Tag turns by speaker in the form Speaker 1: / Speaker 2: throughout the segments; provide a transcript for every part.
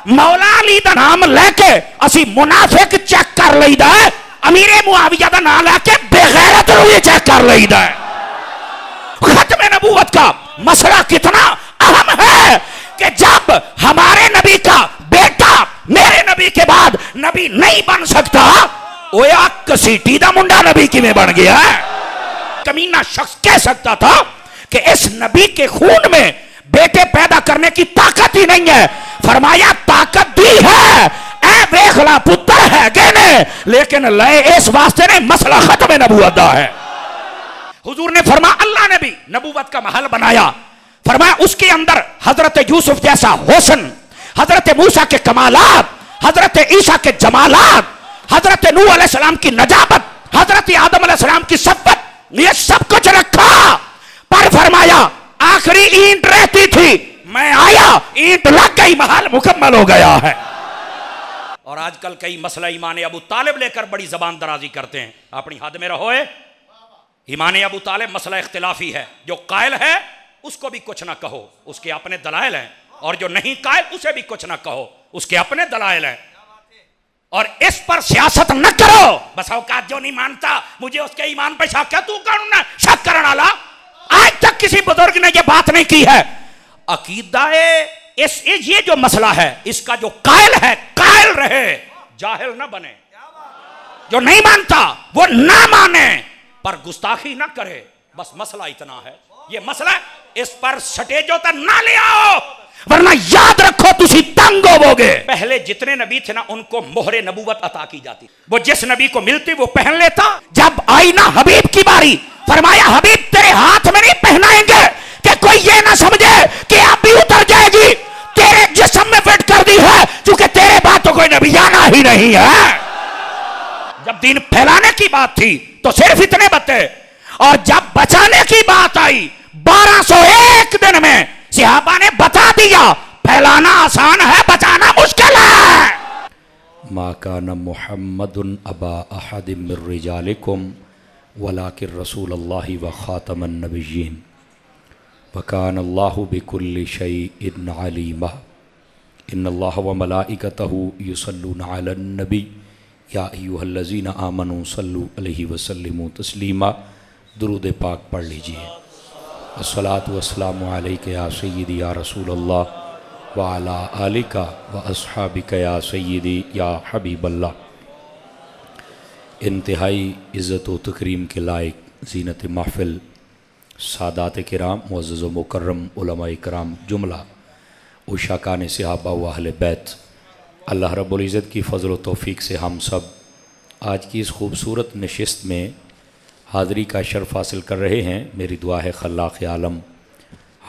Speaker 1: मौला अली दा नाम लेके असी मुनाफिक चेक कर लईदा है, अमीरे मुआविया दा नाम लेके बेगैरत रूह चेक कर लईदा है। खत्म नबूवत का मसला कितना अहम है कि जब हमारे नबी का बेटा मेरे नबी के बाद नबी नहीं बन सकता, ओया कसीटी दा मुंडा नबी किवें बन गया है। कमीना शख्स कह सकता था कि इस नबी के खून में बेटे पैदा करने की ताकत ही नहीं है। फरमाया ताकत दी है, ऐ वेखला पुत्र है गेने, लेकिन लय इस वास्ते ने मसला खत्म नबूवत दा है। हुजूर ने फरमाया अल्लाह ने भी नबूवत का महल बनाया, फरमाया उसके अंदर हजरत यूसुफ जैसा हुस्न, हजरत मूसा के कमालात, हजरत ईसा के जमालात, हजरत नूह अलैहिस्सलाम की नजाबत, हजरत आदम अलैहिस्सलाम की सब्बत, ये सब कुछ रखा। पर फरमाया आखिरी ईंट रहती थी, मैं आया ईंट लग गई, महल मुकम्मल हो गया है। और आजकल कई मसला ईमान अबू तालिब लेकर बड़ी जबान दराजी करते हैं। अपनी हद में रहो। ईमान अबू तालिब मसला इख्तिलाफी है, जो कायल है उसको भी कुछ ना कहो, उसके अपने दलाइल हैं, और जो नहीं कायल उसे भी कुछ ना कहो, उसके अपने दलाइल हैं। और इस पर सियासत न करो। बस औकात जो नहीं मानता मुझे उसके ईमान पे शक है, तू कौन ना शक करने वाला? आज तक किसी बुजुर्ग ने यह बात नहीं की है। अकीदा ये जो मसला है इसका जो कायल है कायल रहे, जाहिल ना बने। जो नहीं मानता वो ना माने, पर गुस्ताखी ना करे। बस मसला इतना है। ये मसला इस पर स्टेजों तक ना ले आओ, वरना याद रखो तुसी तंग होवोगे। पहले जितने नबी थे ना उनको मोहरे नबूवत अता की जाती, वो जिस नबी को मिलती वो पहन लेता। जब आई ना हबीब की बारी, फरमाया हबीब तेरे हाथ में नहीं पहनाएंगे कि कोई ये ना समझे कि आप भी उतर जाएगी, तेरे जिस्म में फिट कर दी है, क्योंकि तेरे बाद तो कोई नबी आना ही नहीं है। जब दीन फैलाने की बात थी तो सिर्फ इतने बते, और जब बचाने की बात आई 1201 दिन में सहाबा ने बता दिया, फैलाना आसान है, बचाना मुश्किल है।
Speaker 2: मा कान मुहम्मदुन अबा अहदिम मिर रिजालिकुम वलाकिन रसूलुल्लाहि व खातमन नबिय्यीन व कान अल्लाहु बिकुल्लि शैइन अलीमा इन्नल्लाह व मलाइकतहु युसल्लूना अलन नबी या अय्युहल्लज़ीना आमनू सल्लु अलैहि व सल्लिमू तस्लीमा। दुरूद पाक पढ़ लीजिए। अस्सलातु वस्सलामु अलैका या सय्यदी या रसूलल्लाह व अला आलिका व अस्हाबिका या सय्यदी या हबीबल्लाह। इंतहाई इज़्ज़त व तकरीम के लायक ज़ीनत महफ़िल सादात किराम मुअज़्ज़ज़ व मुकर्रम उलमा इकराम जुमला उशाकान सहाबा व अहले बैत, अल्लाह रब्बुल इज़्ज़त की फ़ज़ल व तौफ़ीक़ से हम सब आज की इस खूबसूरत नशिस्त में हाज़री का शर्फ़ हासिल कर रहे हैं। मेरी दुआ है खल्लाक़ आलम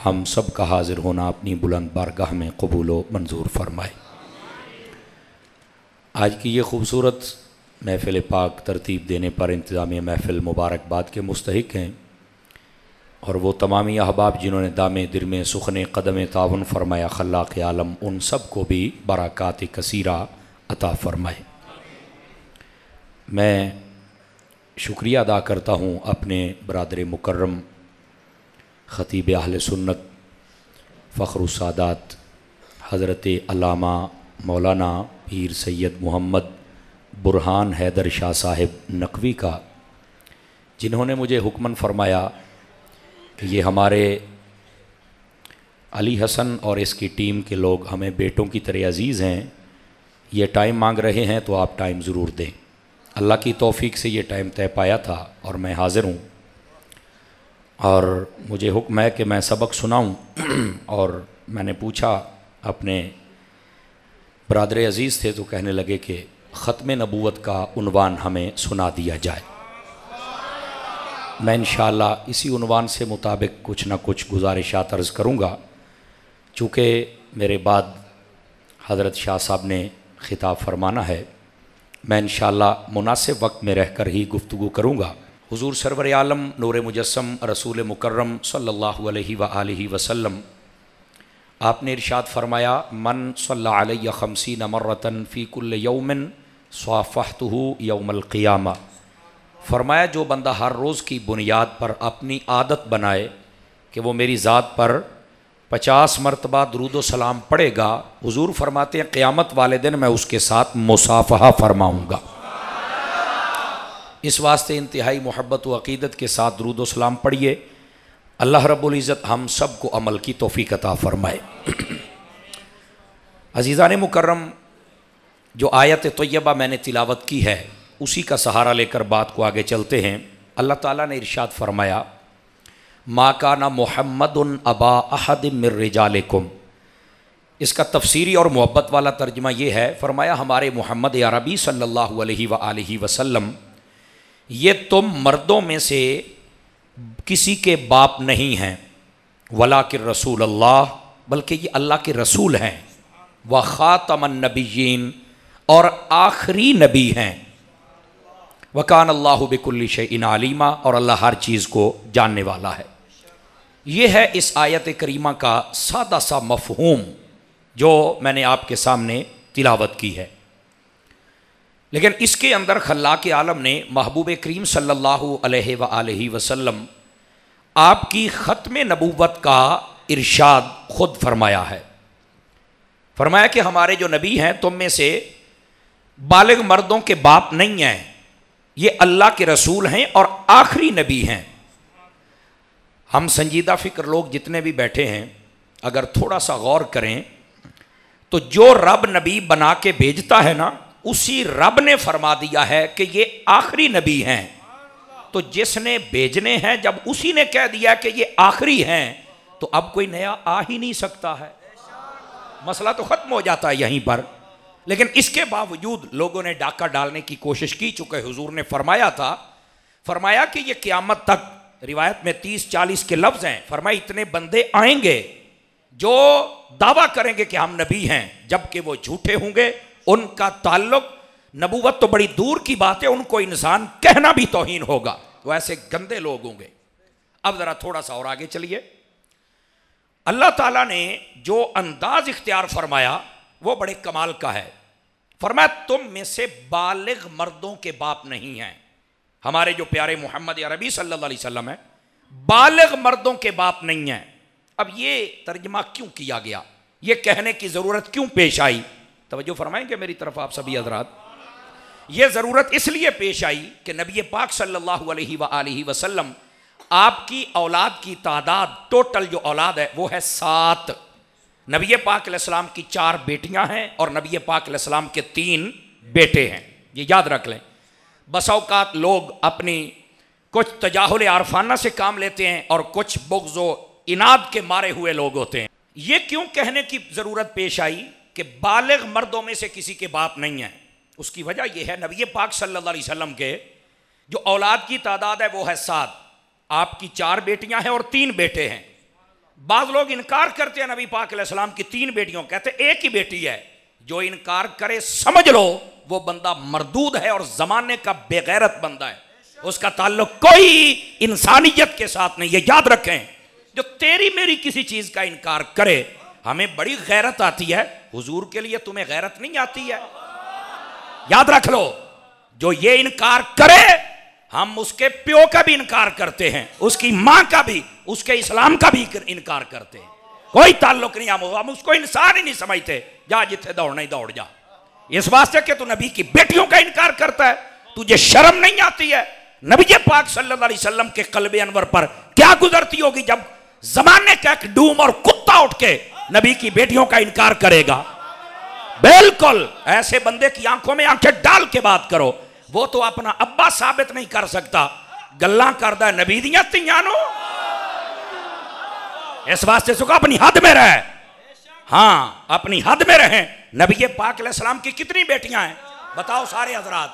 Speaker 2: हम सब का हाज़िर होना अपनी बुलंद बारगाह में कबूल व मंजूर फरमाए। आज की ये खूबसूरत महफ़िल पाक तरतीब देने पर इंतज़ामिया महफ़िल मुबारकबाद के मुस्तहिक हैं, और वो तमामी अहबाब जिन्होंने दामे दिरमे सुखने कदम तावन फरमाया, खल्लाक़ आलम उन सब को भी बरक़ात कसीरा अता फ़रमाए। मैं शुक्रिया अदा करता हूँ अपने बरादर मुकर्रम ख़तीब अहले सुन्नत फ़ख्रुस सादात हज़रत अल्लामा मौलाना पीर सैयद मोहम्मद बुरहान हैदर शाह साहिब नकवी का, जिन्होंने मुझे हुक्मन फरमाया कि ये हमारे अली हसन और इसकी टीम के लोग हमें बेटों की तरह अज़ीज़ हैं, ये टाइम मांग रहे हैं तो आप टाइम ज़रूर दें। अल्लाह की तौफ़ीक से ये टाइम तय पाया था और मैं हाज़िर हूँ, और मुझे हुक्म है कि मैं सबक सुनाऊँ। और मैंने पूछा, अपने बरादर अज़ीज़ थे तो कहने लगे कि ख़त्म नबूवत का उन्वान हमें सुना दिया जाए। मैं इंशाअल्लाह इसी उन्वान से मुताबिक कुछ ना कुछ गुज़ारिशात अर्ज़ करूँगा। चूँकि मेरे बाद हज़रत शाह साहब ने ख़िताब फरमाना है, मैं इंशाअल्लाह मुनासिब वक्त में रहकर ही गुफ्तगू करूँगा। हुज़ूर सरवर आलम नूर मुजस्सम रसूल मुकर्रम सल्लल्लाहु अलैहि व आलिहि वसल्लम, आपने इरशाद फरमाया, मन सल्ला अलैया खमसीन मर्रतन फ़ी कुल्ल यौमिन स्वाफ़हतुहु यौमल क़ियामा। फरमाया जो बंदा हर रोज़ की बुनियाद पर अपनी आदत बनाए कि वो मेरी ज़ात पर 50 मरतबा दरूद सलाम पढ़ेगा, हुजूर फरमाते हैं क़यामत वाले दिन मैं उसके साथ मुसाफहा फरमाऊँगा। इस वास्ते इंतहाई मोहब्बत व अक़ीदत के साथ दरूद सलाम पढ़िए। अल्लाह रब्बुल इज़्ज़त हम सब को अमल की तौफ़ीक़ अता फ़रमाए। अज़ीज़ान मुकर्रम, जो आयत तय्यबा मैंने तिलावत की है उसी का सहारा लेकर बात को आगे चलते हैं। अल्लाह ताला ने इरशाद फरमाया, मा काना मुहम्मदुन अबा अहदिम मिर रिजालिकुम। इसका तफसीरी और मोहब्बत वाला तर्जमा ये है, फरमाया हमारे मोहम्मद अरबी सल्लल्लाहु अलैहि वसल्लम ये तुम मर्दों में से किसी के बाप नहीं हैं, वलाकिर रसूल अल्लाह, बल्कि ये अल्लाह के रसूल हैं, व ख़ातमन नबिय्यीन, और आखिरी नबी हैं, वकान अल्लाहु बिकुल्लि शैइन अलीमा, और अल्लाह हर चीज़ को जानने वाला है। ये है इस आयत करीमा का सादा सा मफ़हूम जो मैंने आपके सामने तिलावत की है। लेकिन इसके अंदर खल्लाक़ आलम ने महबूब करीम सल्लल्लाहु अलैहि वसल्लम आपकी ख़त्म नबूवत का इरशाद ख़ुद फरमाया है। फरमाया कि हमारे जो नबी हैं तुम में से बालिग मर्दों के बाप नहीं हैं, ये अल्लाह के रसूल हैं और आखिरी नबी हैं। हम संजीदा फ़िक्र लोग जितने भी बैठे हैं, अगर थोड़ा सा गौर करें तो जो रब नबी बना के भेजता है ना, उसी रब ने फरमा दिया है कि ये आखिरी नबी हैं। तो जिसने भेजने हैं, जब उसी ने कह दिया कि ये आखिरी हैं, तो अब कोई नया आ ही नहीं सकता है। मसला तो ख़त्म हो जाता है यहीं पर। लेकिन इसके बावजूद लोगों ने डाका डालने की कोशिश की। चूँकि हुजूर ने फरमाया था, फरमाया कि ये क़यामत तक, रिवायत में 30-40 के लफ्ज़ हैं, फरमाया इतने बंदे आएंगे जो दावा करेंगे कि हम नबी हैं, जबकि वो झूठे होंगे। उनका ताल्लुक, नबूवत तो बड़ी दूर की बात है, उनको इंसान कहना भी तौहीन होगा। तो ऐसे गंदे लोग होंगे। अब ज़रा थोड़ा सा और आगे चलिए। अल्लाह ताला ने जो अंदाज इख्तियार फरमाया वो बड़े कमाल का है। फरमाया तुम में से बालिग मर्दों के बाप नहीं हैं। हमारे जो प्यारे मोहम्मद अरबी सल्लल्लाहु अलैहि वसल्लम है, बालिग मर्दों के बाप नहीं हैं। अब ये तर्जमा क्यों किया गया, ये कहने की ज़रूरत क्यों पेश आई? तवज्जो फरमाएंगे मेरी तरफ आप सभी हज़रात। ये ज़रूरत इसलिए पेश आई कि नबी पाक सल्लल्लाहु अलैहि वसल्लम आपकी औलाद की तादाद, टोटल जो औलाद है वो है 7। नबी पाक अलैहिस्सलाम की 4 बेटियां हैं और नबी पाक अलैहिस्सलाम के 3 बेटे हैं। ये याद रख लें। बस औक़ात लोग अपनी कुछ तजाहुल आरफाना से काम लेते हैं और कुछ बुग़्ज़ो इनाद के मारे हुए लोग होते हैं। ये क्यों कहने की ज़रूरत पेश आई कि बालिग मर्दों में से किसी के बाप नहीं है? उसकी वजह यह है, नबी पाक सल्लल्लाहु अलैहि वसल्लम के जो औलाद की तादाद है वो है 7। आपकी 4 बेटियां हैं और 3 बेटे हैं। बाज़ लोग इनकार करते हैं नबी पाक अलैहिस्सलाम की 3 बेटियों, कहते एक ही बेटी है। जो इनकार करे समझ लो वो बंदा मरदूद है और ज़माने का बेगैरत बंदा है, उसका ताल्लुक कोई इंसानियत के साथ नहीं। ये याद रखें, जो तेरी मेरी किसी चीज़ का इनकार करे, हमें बड़ी गैरत आती है, हुजूर के लिए तुम्हें गैरत नहीं आती है? याद रख लो, जो ये इनकार करे हम उसके प्यो का भी इनकार करते हैं, उसकी मां का भी, उसके इस्लाम का भी इनकार करते हैं। कोई ताल्लुक नहीं, हम उसको इंसान ही नहीं समझते। जा जिथे दौड़ना ही दौड़ जा। इस वास्ते कि तू नबी की बेटियों का इनकार करता है, तुझे शर्म नहीं आती है? नबी पाक सल्लल्लाहु अलैहि वसल्लम के कल्बे अनवर पर क्या गुजरती होगी जब जमाने का एक डूम और कुत्ता उठ के नबी की बेटियों का इनकार करेगा? बिल्कुल ऐसे बंदे की आंखों में आंखें डाल के बात करो। वो तो अपना अब्बा साबित नहीं कर सकता, गल्लां करदा नबी दियां तियां नूं। इस वास्ते सुखा अपनी हद में रहे। हाँ, अपनी हद में रहे। नबी पाक अलैहिस्सलाम की कितनी बेटियां हैं बताओ सारे हजरात?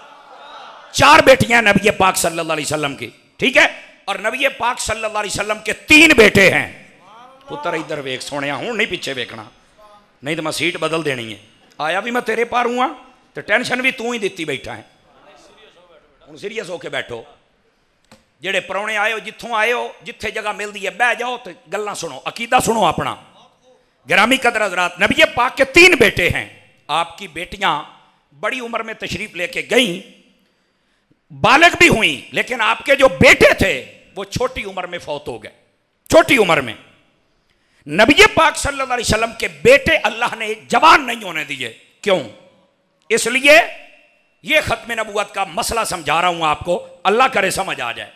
Speaker 2: 4 बेटियां नबी पाक सल्लल्लाहु अलैहि वसल्लम की, ठीक है। और नबी पाक सल्लल्लाहु अलैहि वसल्लम के 3 बेटे हैं। पुत्र इधर वेख सोने, हूं नहीं पीछे वेखना, नहीं तो मैं सीट बदल देनी है। आया भी मैं तेरे पार हुआ तो टेंशन भी तू ही दिती बैठा है। हूँ सीरीयस होके बैठो। जेड़े परौने आए हो, जिथों आए हो, जिथे जगह मिलती है बह जाओ तो गल्लां सुनो, अकीदा सुनो अपना। गिरामी कदर हज़रात, नबी पाक के 3 बेटे हैं। आपकी बेटियां बड़ी उम्र में तशरीफ लेके गई, बालिग भी हुई, लेकिन आपके जो बेटे थे वो छोटी उम्र में फौत हो गए, छोटी उम्र में।
Speaker 1: नबी पाक सल्लल्लाहु अलैहि वसल्लम के बेटे अल्लाह ने जवान नहीं होने दिए। क्यों? इसलिए यह खत्म नबूवत का मसला समझा रहा हूं आपको, अल्लाह करे समझ आ जाए।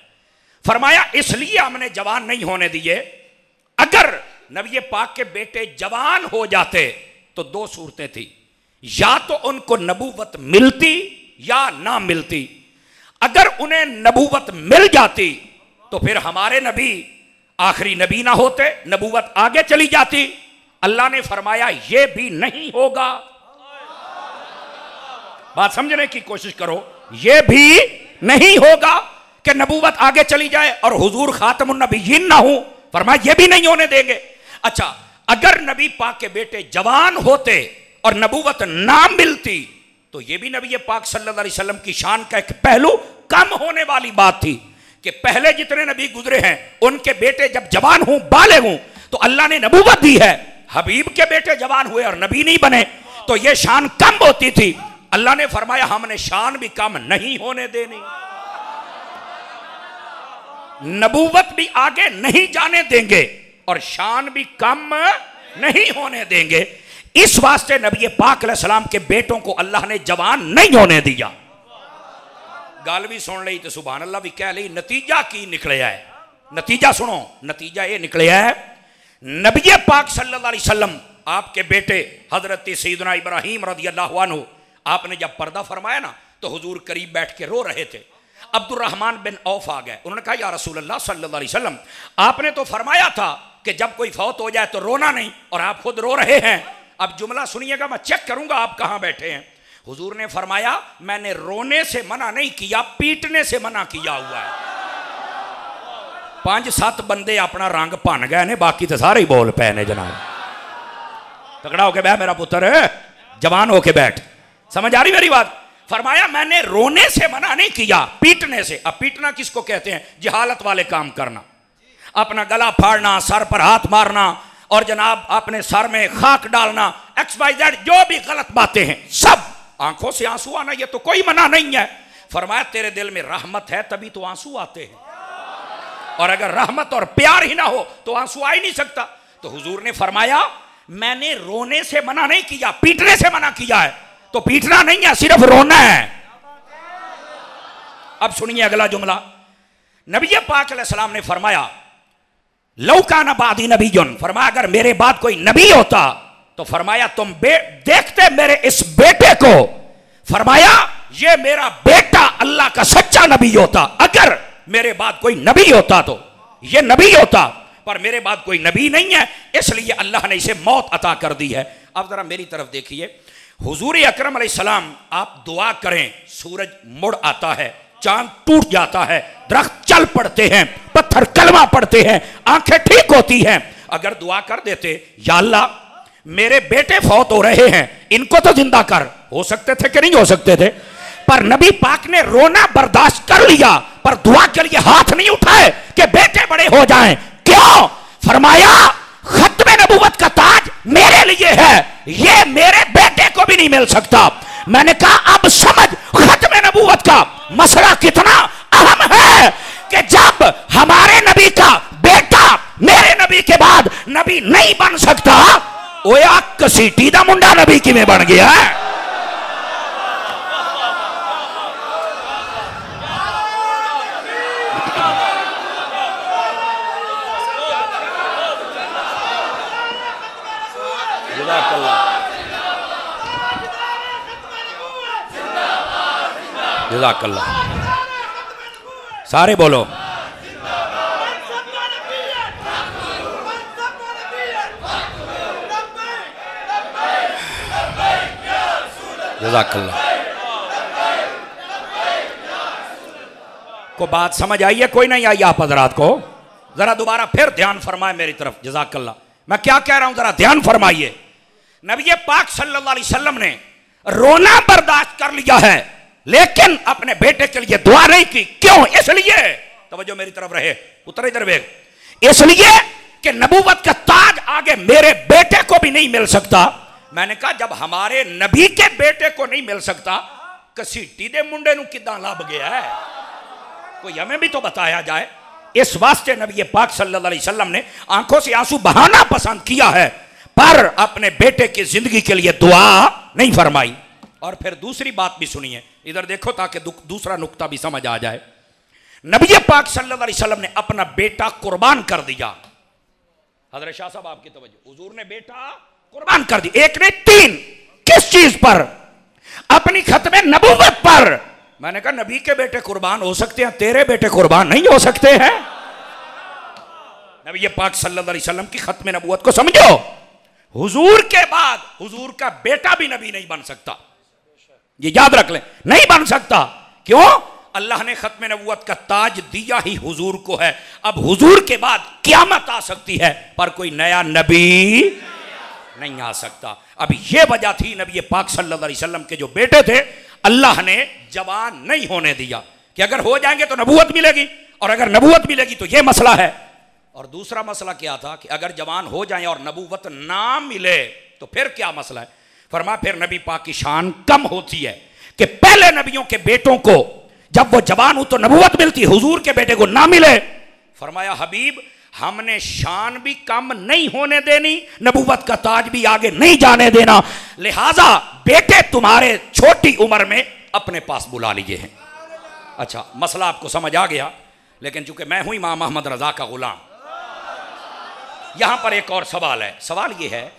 Speaker 1: फरमाया इसलिए हमने जवान नहीं होने दिए, अगर नबी पाक के बेटे जवान हो जाते तो दो सूरतें थी, या तो उनको नबूवत मिलती या ना मिलती। अगर उन्हें नबूवत मिल जाती तो फिर हमारे नबी आखिरी नबी ना होते, नबूवत आगे चली जाती। अल्लाह ने फरमाया यह भी नहीं होगा। बात समझने की कोशिश करो, यह भी नहीं होगा कि नबूवत आगे चली जाए और हुजूर खातमुन नबीयीन ना हो। फरमाया यह भी नहीं होने देंगे। अच्छा, अगर नबी पाक के बेटे जवान होते और नबूवत ना मिलती तो यह भी नबी पाक सल्लल्लाहु अलैहि वसल्लम की शान का एक पहलू कम होने वाली बात थी कि पहले जितने नबी गुजरे हैं उनके बेटे जब जवान हों, बाले हों, तो अल्लाह ने नबूवत दी है। हबीब के बेटे जवान हुए और नबी नहीं बने तो यह शान कम होती थी। अल्लाह ने फरमाया हमने शान भी कम नहीं होने देनी, नबूवत भी आगे नहीं जाने देंगे और शान भी कम नहीं होने देंगे। इस वास्ते नबी पाक अलैहिस्सलाम के बेटों को अल्लाह ने जवान नहीं होने दिया। गल भी सुन ली तो सुभान अल्लाह भी कह ली। नतीजा की निकलिया है? नतीजा सुनो, नतीजा ये निकलिया है नबी पाक सल्लल्लाहु अलैहि वसल्लम आपके बेटे हजरत सैयदना इब्राहीम रज़ियल्लाहु अन्हु, आपने जब पर्दा फरमाया ना तो हुजूर करीब बैठ के रो रहे थे। अब्दुर्रहमान बिन औफ आ गए, उन्होंने कहा या रसूल अल्लाह सल्लल्लाहु अलैहि वसल्लम, आपने तो फरमाया था कि जब कोई फौत हो जाए तो रोना नहीं, और आप खुद रो रहे हैं। अब जुमला सुनिएगा, मैं चेक करूंगा आप कहां बैठे हैं। हुजूर ने फरमाया मैंने रोने से मना नहीं किया, पीटने से मना किया हुआ है। 5-7 बंदे अपना रंग भन गए ने, बाकी तो सारे ही बोल पे ने। जनाब तगड़ा होके बैठ मेरा पुत्र, जवान होके बैठ। समझ आ रही मेरी बात? फरमाया मैंने रोने से मना नहीं किया, पीटने से। अब पीटना किसको कहते हैं? जहालत वाले काम करना, अपना गला फाड़ना, सर पर हाथ मारना और जनाब अपने सर में खाक डालना, XYZ जो भी गलत बातें हैं, सब आंखों से आंसू आना, ये तो कोई मना नहीं है। फरमाया तेरे दिल में रहमत है तभी तो आंसू आते हैं, और अगर रहमत और प्यार ही ना हो तो आंसू आ ही नहीं सकता। तो हुजूर ने फरमाया मैंने रोने से मना नहीं किया, पीटने से मना किया है। तो पीटना नहीं है, सिर्फ रोना है। अब सुनिए अगला जुमला। नबी पाक अलैहिस्सलाम ने फरमाया लौ काना बादी नबीयुन, फरमाया अगर मेरे बाद कोई नबी होता तो फरमाया तुम देखते मेरे इस बेटे को, फरमाया ये मेरा बेटा अल्लाह का सच्चा नबी होता। अगर मेरे बाद कोई नबी होता तो ये नबी होता, पर मेरे बाद कोई नबी नहीं है, इसलिए अल्लाह ने इसे मौत अता कर दी है। अब जरा मेरी तरफ देखिए, हुजूर अकरम अलैहिस्सलाम आप दुआ करें, सूरज मुड़ आता है, चांद टूट जाता है, दरख्त चल पड़ते हैं, पत्थर कलमा पड़ते हैं, आंखें ठीक होती हैं। अगर दुआ कर देते या अल्लाह मेरे बेटे फौत हो रहे हैं, इनको तो जिंदा कर, हो सकते थे कि नहीं हो सकते थे? पर नबी पाक ने रोना बर्दाश्त कर लिया, पर दुआ के लिए हाथ नहीं उठाए कि बेटे बड़े हो जाएं। क्यों? फरमाया खत्म नबूवत का ताज मेरे लिए है, ये मेरे बेटे को भी नहीं मिल सकता। मैंने कहा अब समझ खत्म नबूवत का मसला कितना अहम है कि जब हमारे नबी का बेटा मेरे नबी के बाद नबी नहीं बन सकता, ओया कसीटी दा मुंडा नबी किवें बन गया है? जज़ाकल्लाह, सारे बोलो जज़ाकल्लाह। को बात समझ आई है? कोई नहीं आई आप हजरात को? जरा दोबारा फिर ध्यान फरमाए मेरी तरफ। जज़ाकल्लाह। मैं क्या कह रहा हूं जरा ध्यान फरमाइए। नबी पाक सल्लल्लाहु अलैहि वसल्लम ने रोना बर्दाश्त कर लिया है, लेकिन अपने बेटे के लिए दुआ नहीं की। क्यों? इसलिए, तवज्जो मेरी तरफ रहे, उतर इधर वेग, इसलिए कि नबूवत का ताज आगे मेरे बेटे को भी नहीं मिल सकता। मैंने कहा जब हमारे नबी के बेटे को नहीं मिल सकता, कसीटी दे मुंडे नूं किदां लभ गया है? कोई हमें भी तो बताया जाए। इस वास्ते नबी पाक सल्लल्लाहु अलैहि वसल्लम ने आंखों से आंसू बहाना पसंद किया है, पर अपने बेटे की जिंदगी के लिए दुआ नहीं फरमाई। और फिर दूसरी बात भी सुनिए, इधर देखो ताकि दूसरा नुक्ता भी समझ आ जाए। नबी पाक सल्लल्लाहु अलैहि वसल्लम ने अपना बेटा कुर्बान कर दिया। हजरत शाह साहब आपकी तवज्जो, हुजूर ने बेटा कुर्बान कर दिया, एक ने तीन। किस चीज पर? अपनी खत्मे नबूवत पर। मैंने कहा नबी के बेटे कुर्बान हो सकते हैं, तेरे बेटे कुर्बान नहीं हो सकते हैं। नबी पाक सल्लल्लाहु अलैहि वसल्लम की खत्मे नबूवत को समझो। हुजूर के बाद हुजूर का बेटा भी नबी नहीं बन सकता, ये याद रख लें, नहीं बन सकता। क्यों? अल्लाह ने खत्मे नबूवत का ताज दिया ही हुजूर को है। अब हुजूर के बाद क़यामत आ सकती है, पर कोई नया नबी नहीं आ सकता। अब ये वजह थी नबी पाक सल्लल्लाहु अलैहि वसल्लम के जो बेटे थे, अल्लाह ने जवान नहीं होने दिया कि अगर हो जाएंगे तो नबूवत मिलेगी, और अगर नबूवत मिलेगी तो ये मसला है। और दूसरा मसला क्या था कि अगर जवान हो जाए और नबूवत ना मिले तो फिर क्या मसला है? फरमाया फिर नबी पाक की शान कम होती है कि पहले नबियों के बेटों को जब वो जवान हो तो नबूवत मिलती, हुजूर के बेटे को ना मिले। फरमाया हबीब हमने शान भी कम नहीं होने देनी, नबूवत का ताज भी आगे नहीं जाने देना, लिहाजा बेटे तुम्हारे छोटी उम्र में अपने पास बुला लिए हैं। अच्छा, मसला आपको समझ आ गया। लेकिन चूंकि मैं हूं इमाम अहमद रजा का गुलाम, यहां पर एक और सवाल है। सवाल यह है,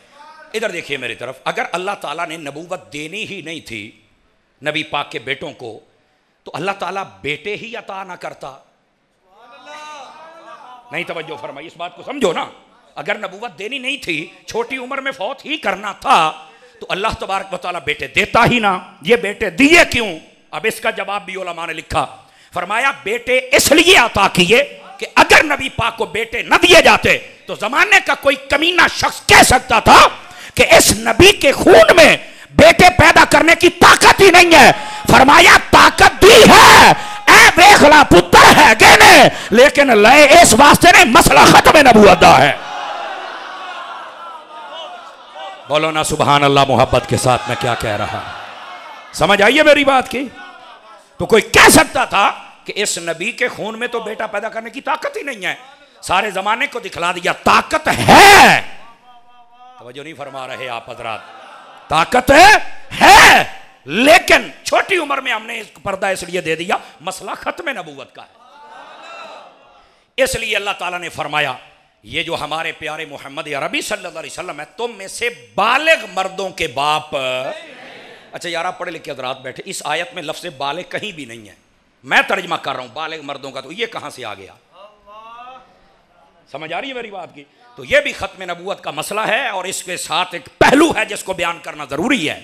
Speaker 1: इधर देखिए मेरी तरफ, अगर अल्लाह ताला ने नबूवत देनी ही नहीं थी नबी पाक के बेटों को, तो अल्लाह ताला बेटे ही अता ना करता? नहीं, तवज्जो फरमाइए, इस बात को समझो ना। अगर नबूवत देनी नहीं थी, छोटी उम्र में फौत ही करना था, तो अल्लाह तबारक व तआला बेटे देता ही ना। ये बेटे दिए क्यों? अब इसका जवाब भी उलमा ने लिखा। फरमाया बेटे इसलिए अता किए कि अगर नबी पाक को बेटे न दिए जाते तो जमाने का कोई कमीना शख्स कह सकता था कि इस नबी के खून में बेटे पैदा करने की ताकत ही नहीं है। फरमाया ताकत दी है, ऐ बेखला पुत्र है गेने, लेकिन लय इस वास्ते ने मसला खत्म नबूवत दा है। बोलो ना सुभान अल्लाह, मोहब्बत के साथ मैं क्या कह रहा, समझ आइए मेरी बात की। तो कोई कह सकता था कि इस नबी के खून में तो बेटा पैदा करने की ताकत ही नहीं है, सारे जमाने को दिखला दिया ताकत है। तवज्जो नहीं फरमा रहे आप हजरात, ताकत है, लेकिन छोटी उम्र में हमने पर्दा इसलिए दे दिया, मसला खत्म नबूवत का है। इसलिए अल्लाह ताला ने फरमाया ये जो हमारे प्यारे मोहम्मद अरबी सल्लल्लाहु अलैहि वसल्लम है, तुम में से बालिग मर्दों के बाप। अच्छा यार, आप पढ़े लिखे हजरात बैठे, इस आयत में लफ्ज़ बालिग कहीं भी नहीं है, मैं तर्जमा कर रहा हूं बालिग मर्दों का, तो ये कहां से आ गया? समझ आ रही है मेरी बात की? तो ये भी खत्म नबूवत का मसला है, और इसके साथ एक पहलू है जिसको बयान करना जरूरी है।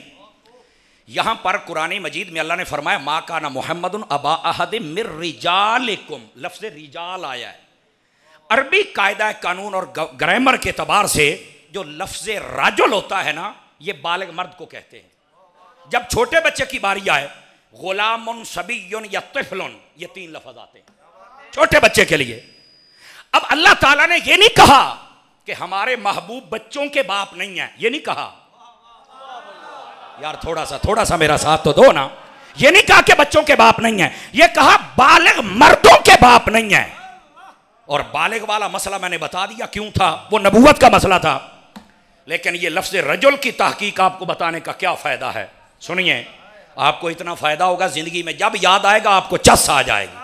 Speaker 1: यहां पर कुरान मजीद में अल्लाह ने फरमाया मा काना मुहम्मदुन अबा अहदिम मिर रिजालिकुम, लफ्ज़ रिजाल आया है। अरबी कायदा कानून और ग्रामर के एतबार से जो लफ्ज़ राजुल होता है ना, ये बालिग मर्द को कहते हैं। जब छोटे बच्चे की बारी आए, गुलामुन सबीयुन या तिफलुन, ये तीन लफ्ज़ आते हैं छोटे बच्चे के लिए। अब अल्लाह ताला ने ये नहीं कहा कि हमारे महबूब बच्चों के बाप नहीं है, ये नहीं कहा यार, थोड़ा सा मेरा साथ तो दो ना। ये नहीं कहा कि बच्चों के बाप नहीं है, ये कहा बालिग मर्दों के बाप नहीं है। और बालिग वाला मसला मैंने बता दिया क्यों था, वो नबूवत का मसला था। लेकिन ये लफ्ज़ रजुल की तहकीक आपको बताने का क्या फायदा है? सुनिए, आपको इतना फायदा होगा जिंदगी में, जब याद आएगा आपको चस आ जाएगी।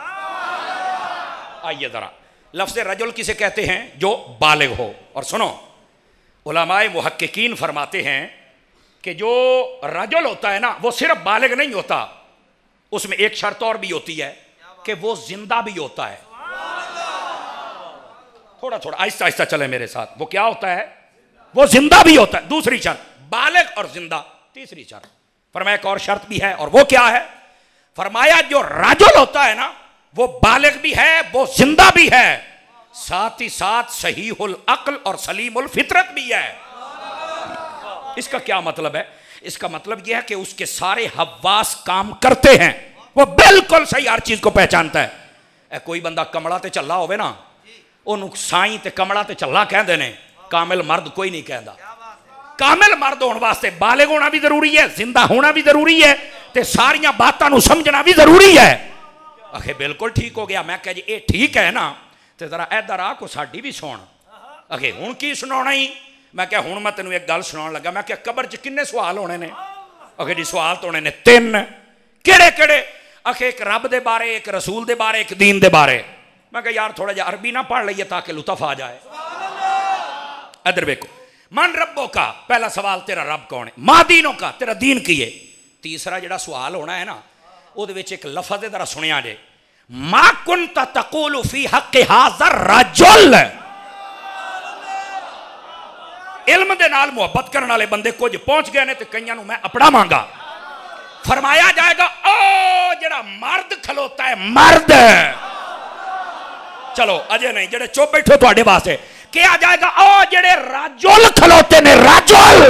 Speaker 1: आइए जरा, लफ्ज़ रजुल किसे कहते हैं? जो बालिग हो। और सुनो, उलमाए मुहक्किकीन फरमाते हैं कि जो रजुल होता है ना, वो सिर्फ बालिग नहीं होता, उसमें एक शर्त और भी होती है कि वो जिंदा भी होता है। थोड़ा आहिस्ता आहिस्ता चले मेरे साथ। वो क्या होता है? वो जिंदा भी होता है, दूसरी शर्त, बालिग और जिंदा, तीसरी शर्त। फरमाया एक और शर्त भी है, और वो क्या है? फरमाया जो राजुल होता है ना, वो बालिग भी है, वो जिंदा भी है, साथ ही साथ सहीहुल अक्ल और सलीमुल फितरत भी है। इसका क्या मतलब है? इसका मतलब यह है कि उसके सारे हवास काम करते हैं, वो बिल्कुल सही हर चीज को पहचानता है। कोई बंदा कमला ते चला होवे ना, ਉਹਨੂੰ ਸਾਈਂ ਤੇ ਕਮਲਾ ਤੇ ਚੱਲਾ ਕਹਿੰਦੇ ਨੇ, ਕਾਮਿਲ ਮਰਦ ਕੋਈ नहीं कहता। कामिल मर्द होने वास्ते बालिग होना भी जरूरी है, जिंदा होना भी जरूरी है, ते सारियां बातों समझना भी जरूरी है। आखे बिल्कुल ठीक हो गया। मैं कह जी ये ठीक है ना, तो जरा इधर आ को साडी भी सुन। अगे हुण की सुनाना ही? मैं क्या हुण मैं तेन एक गल सुनाउण लगा। मैं क्या कबर च किन्ने सवाल होने ने? अगे जी सवाल तो होने ने 3। केड़े केड़े? अखे एक रब दे बारे, एक रसूल दे बारे, एक दीन दे बारे। मैं क्या यार थोड़ा जिहा अरबी ना पढ़ लईए ताकि लुत्फ आ जाए। इधर देखो, मन रब्बों का, पहला सवाल तेरा रब कौन है। मां दीनों का, तेरा दीन की है। तीसरा जिहड़ा सवाल होना है ना, उहदे विच एक लफज जरा सुनिया जे, मा कुंता तकूलु फी हक़्क़ि हाज़ा रजुल। इल्म दे नाल मुहब्बत करने वाले बंदे कुछ पहुंच गए ने ते कईयां नूं मैं अपना मांगा। फरमाया जाएगा ओ जेड़ा मर्द खलोता है, मर्द। चलो अजे नहीं, जेड़े चुप बैठो तुहाडे वास्ते क्या जाएगा, ओ जेड़े राजुल खलोते ने, राजुल,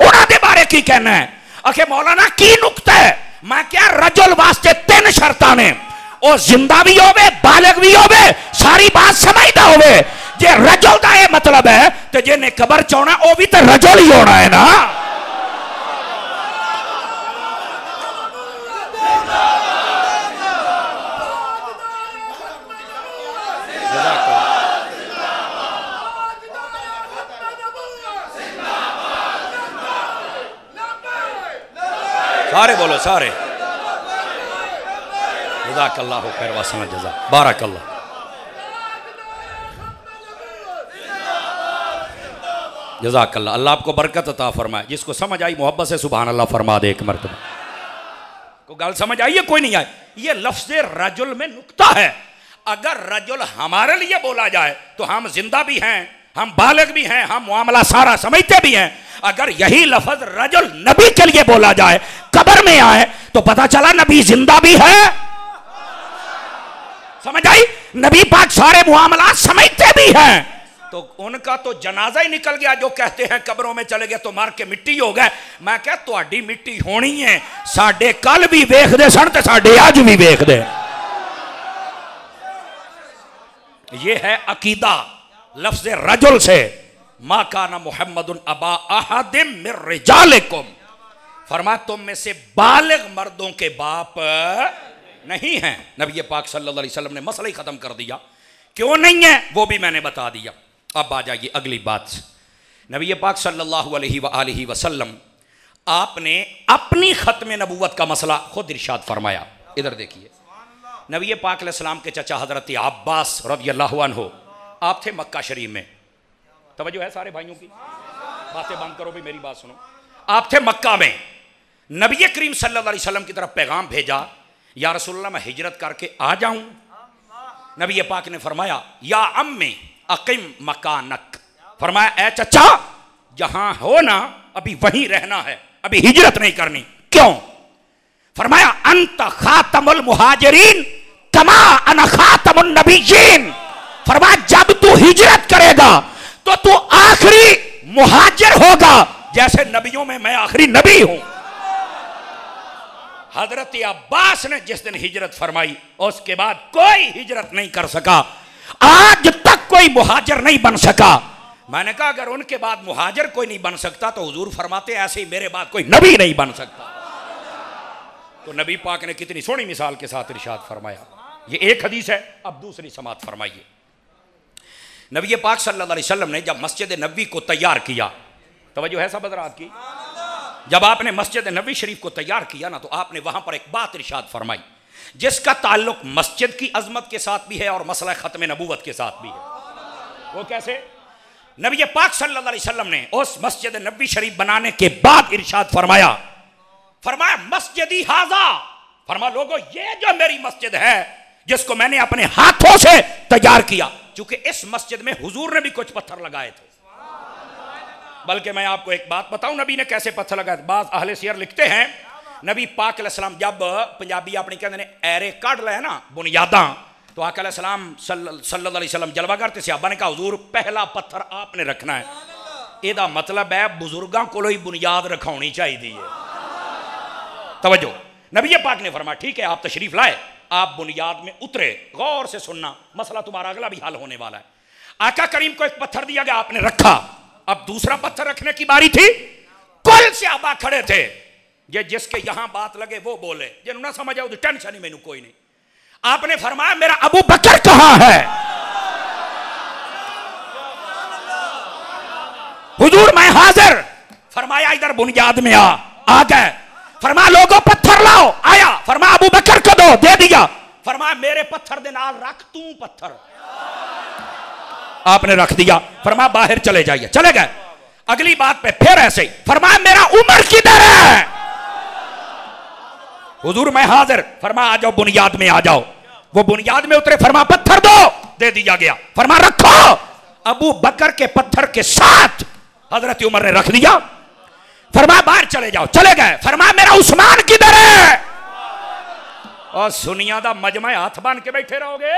Speaker 1: उन्हां दे बारे की कहना है? आखे मौलाना की नुक्ता है? मैं क्या रजुल वास्ते 3 शर्तां ने, ओ जिंदा भी होवे, बालिग भी होवे, सारी बात समझदा होवे। जे रजुल दा ये मतलब है तो जिन्हें कबर च आउणा ओ भी तो रजुल ही होना है ना। सारे बोलो सारे। जज़ाकल्लाहु खैर व अहसन जज़ा, बारकल्लाह। जज़ाकल्लाह, अल्लाह आपको बरकत अता फरमाए। जिसको समझ आई मोहब्बत से सुभान अल्लाह फरमा दे एक मरतबा। को गल समझ आई है? कोई नहीं आई? ये लफ्ज़ रजुल में नुक्ता है। अगर रजुल हमारे लिए बोला जाए तो हम जिंदा भी हैं, हम बालिग भी हैं, हम मामला सारा समझते भी हैं। अगर यही लफ्ज़ रजुल नबी के लिए बोला जाए, कब्र में आए, तो पता चला नबी जिंदा भी है। समझ आई? नबी पाक सारे मामला समझते भी हैं। तो उनका तो जनाजा ही निकल गया जो कहते हैं कब्रों में चले गए तो मर के मिट्टी हो गए। मैं क्या तुहाडी मिट्टी होनी है, साडे कल भी वेखदे सन ते साडे अज भी वेखदे। ये है अकीदा लफ्ज़ रजुल से। मा काना मुहम्मदुन अबा अहदिम मिर रिजालिकुम, फरमा तुम में से बालिग मर्दों के बाप नहीं हैं। नबी पाक सल्लल्लाहु अलैहि वसल्लम ने मसला ही खत्म कर दिया। क्यों नहीं है वो भी मैंने बता दिया। अब आ जाइए अगली बात। नबी पाक सल्लल्लाहु अलैहि वसल्लम आपने अपनी खत्म नबूवत का मसला खुद इरशाद फरमाया। इधर देखिए, नबी पाक अलैहिस्सलाम के चचा हजरत अब्बास रज़ियल्लाहु अन्हु, आप थे मक्का शरीफ में। तवज्जो है सारे भाइयों की? बातें बंद करो भी, मेरी बात सुनो। आप थे मक्का में, नबी करीम सल्लल्लाहु अलैहि वसल्लम की तरफ पैगाम भेजा, या रसूलल्लाह मैं हिजरत करके आ जाऊं? नबी पाक ने फरमाया या अम्मी अकीम मकानक, फरमाया ए चचा जहां हो ना अभी वहीं रहना है, अभी हिजरत नहीं करनी। क्यों? फरमाया अंत खातमुल मुहाजिरीन कमा अना खातमुन नबिय्यीन। फरमाया जब तू हिजरत करेगा तो तू आखिरी मुहाजिर होगा, जैसे नबियों में मैं आखिरी नबी हूं। हजरत अब्बास ने जिस दिन हिजरत फरमाई उसके बाद कोई हिजरत नहीं कर सका, आज तक कोई मुहाजिर नहीं बन सका। मैंने कहा अगर उनके बाद मुहाजिर कोई नहीं बन सकता तो हुजूर फरमाते ऐसे ही मेरे बाद कोई नबी नहीं बन सकता। तो नबी पाक ने कितनी सोहनी मिसाल के साथ इरशाद फरमाया। ये एक हदीस है। अब दूसरी समात फरमाइए। नबी पाक सल्लल्लाहु अलैहि वसल्लम ने जब मस्जिद नबवी को तैयार किया, तवज्जो है सब हज़रात की, जब आपने मस्जिद नबवी शरीफ को तैयार किया ना, तो आपने वहां पर एक बात इरशाद फरमाई जिसका ताल्लुक मस्जिद की अजमत के साथ भी है और मसला खत्म नबूवत के साथ भी है। वो कैसे? नबी पाक सल्लल्लाहु अलैहि वसल्लम ने उस मस्जिद नबवी शरीफ बनाने के बाद इरशाद फरमाया, फरमाया मस्जिदी हाजा, फरमा लोगों ये जो मेरी मस्जिद है जिसको मैंने अपने हाथों से तैयार किया। चूंकि इस मस्जिद में हुजूर ने भी कुछ पत्थर लगाए थे, बल्कि मैं आपको एक बात बताऊं नबी ने कैसे पत्थर लगाए थे। बाज़ अहले सियर लिखते हैं नबी पाक अलैहिस्सलाम जब पंजाबी अपनी कहते हैं ऐरे काट ले ना बुनियादा, तो आका अलैहिस्सलाम सल्लल्लाहु अलैहि वसल्लम जलवागर ते सहाबा ने कहा हुजूर पहला पत्थर आपने रखना है। ਇਹਦਾ मतलब है बुजुर्गों को ही बुनियाद रखानी चाहिए है। तवज्जो, नबी पाक ने फरमाया ठीक है आप तशरीफ लाए, आप बुनियाद में उतरे, गौर से सुनना मसला तुम्हारा अगला भी हल होने वाला है। आका करीम को एक पत्थर दिया गया, आपने रखा। अब दूसरा पत्थर रखने की बारी थी। कुल सहाबा खड़े थे, ये जिसके यहां बात लगे वो बोले, जिन्होंने ना समझ आए टेंशन ही मैनू कोई नहीं। आपने फरमाया मेरा अबू बकर कहां है? हुजूर मैं हाजिर। फरमाया इधर बुनियाद में आ गए। फरमाया लोगों पत्थर लाओ, आया। फरमाया अबू बकर को दो, दे दिया। फरमाया मेरे पत्थर दे नाल रख तू पत्थर, आपने रख दिया। फरमाया बाहर चले जाइए, चले गए। अगली बात पे फिर ऐसे ही फरमाया मेरा उमर किधर है? हुजूर मैं हाजिर। फरमाया आ जाओ बुनियाद में आ जाओ। वो बुनियाद में उतरे। फरमाया पत्थर दो, दे दिया गया। फरमाया रखो। अबू बकर के पत्थर के साथ हजरत उमर ने रख दिया। फरमाया बाहर चले जाओ, चले गए। फरमाया मेरा उस्मान किधर है? और सुनिया दा मजमा हाथ बांध के बैठे रहोगे?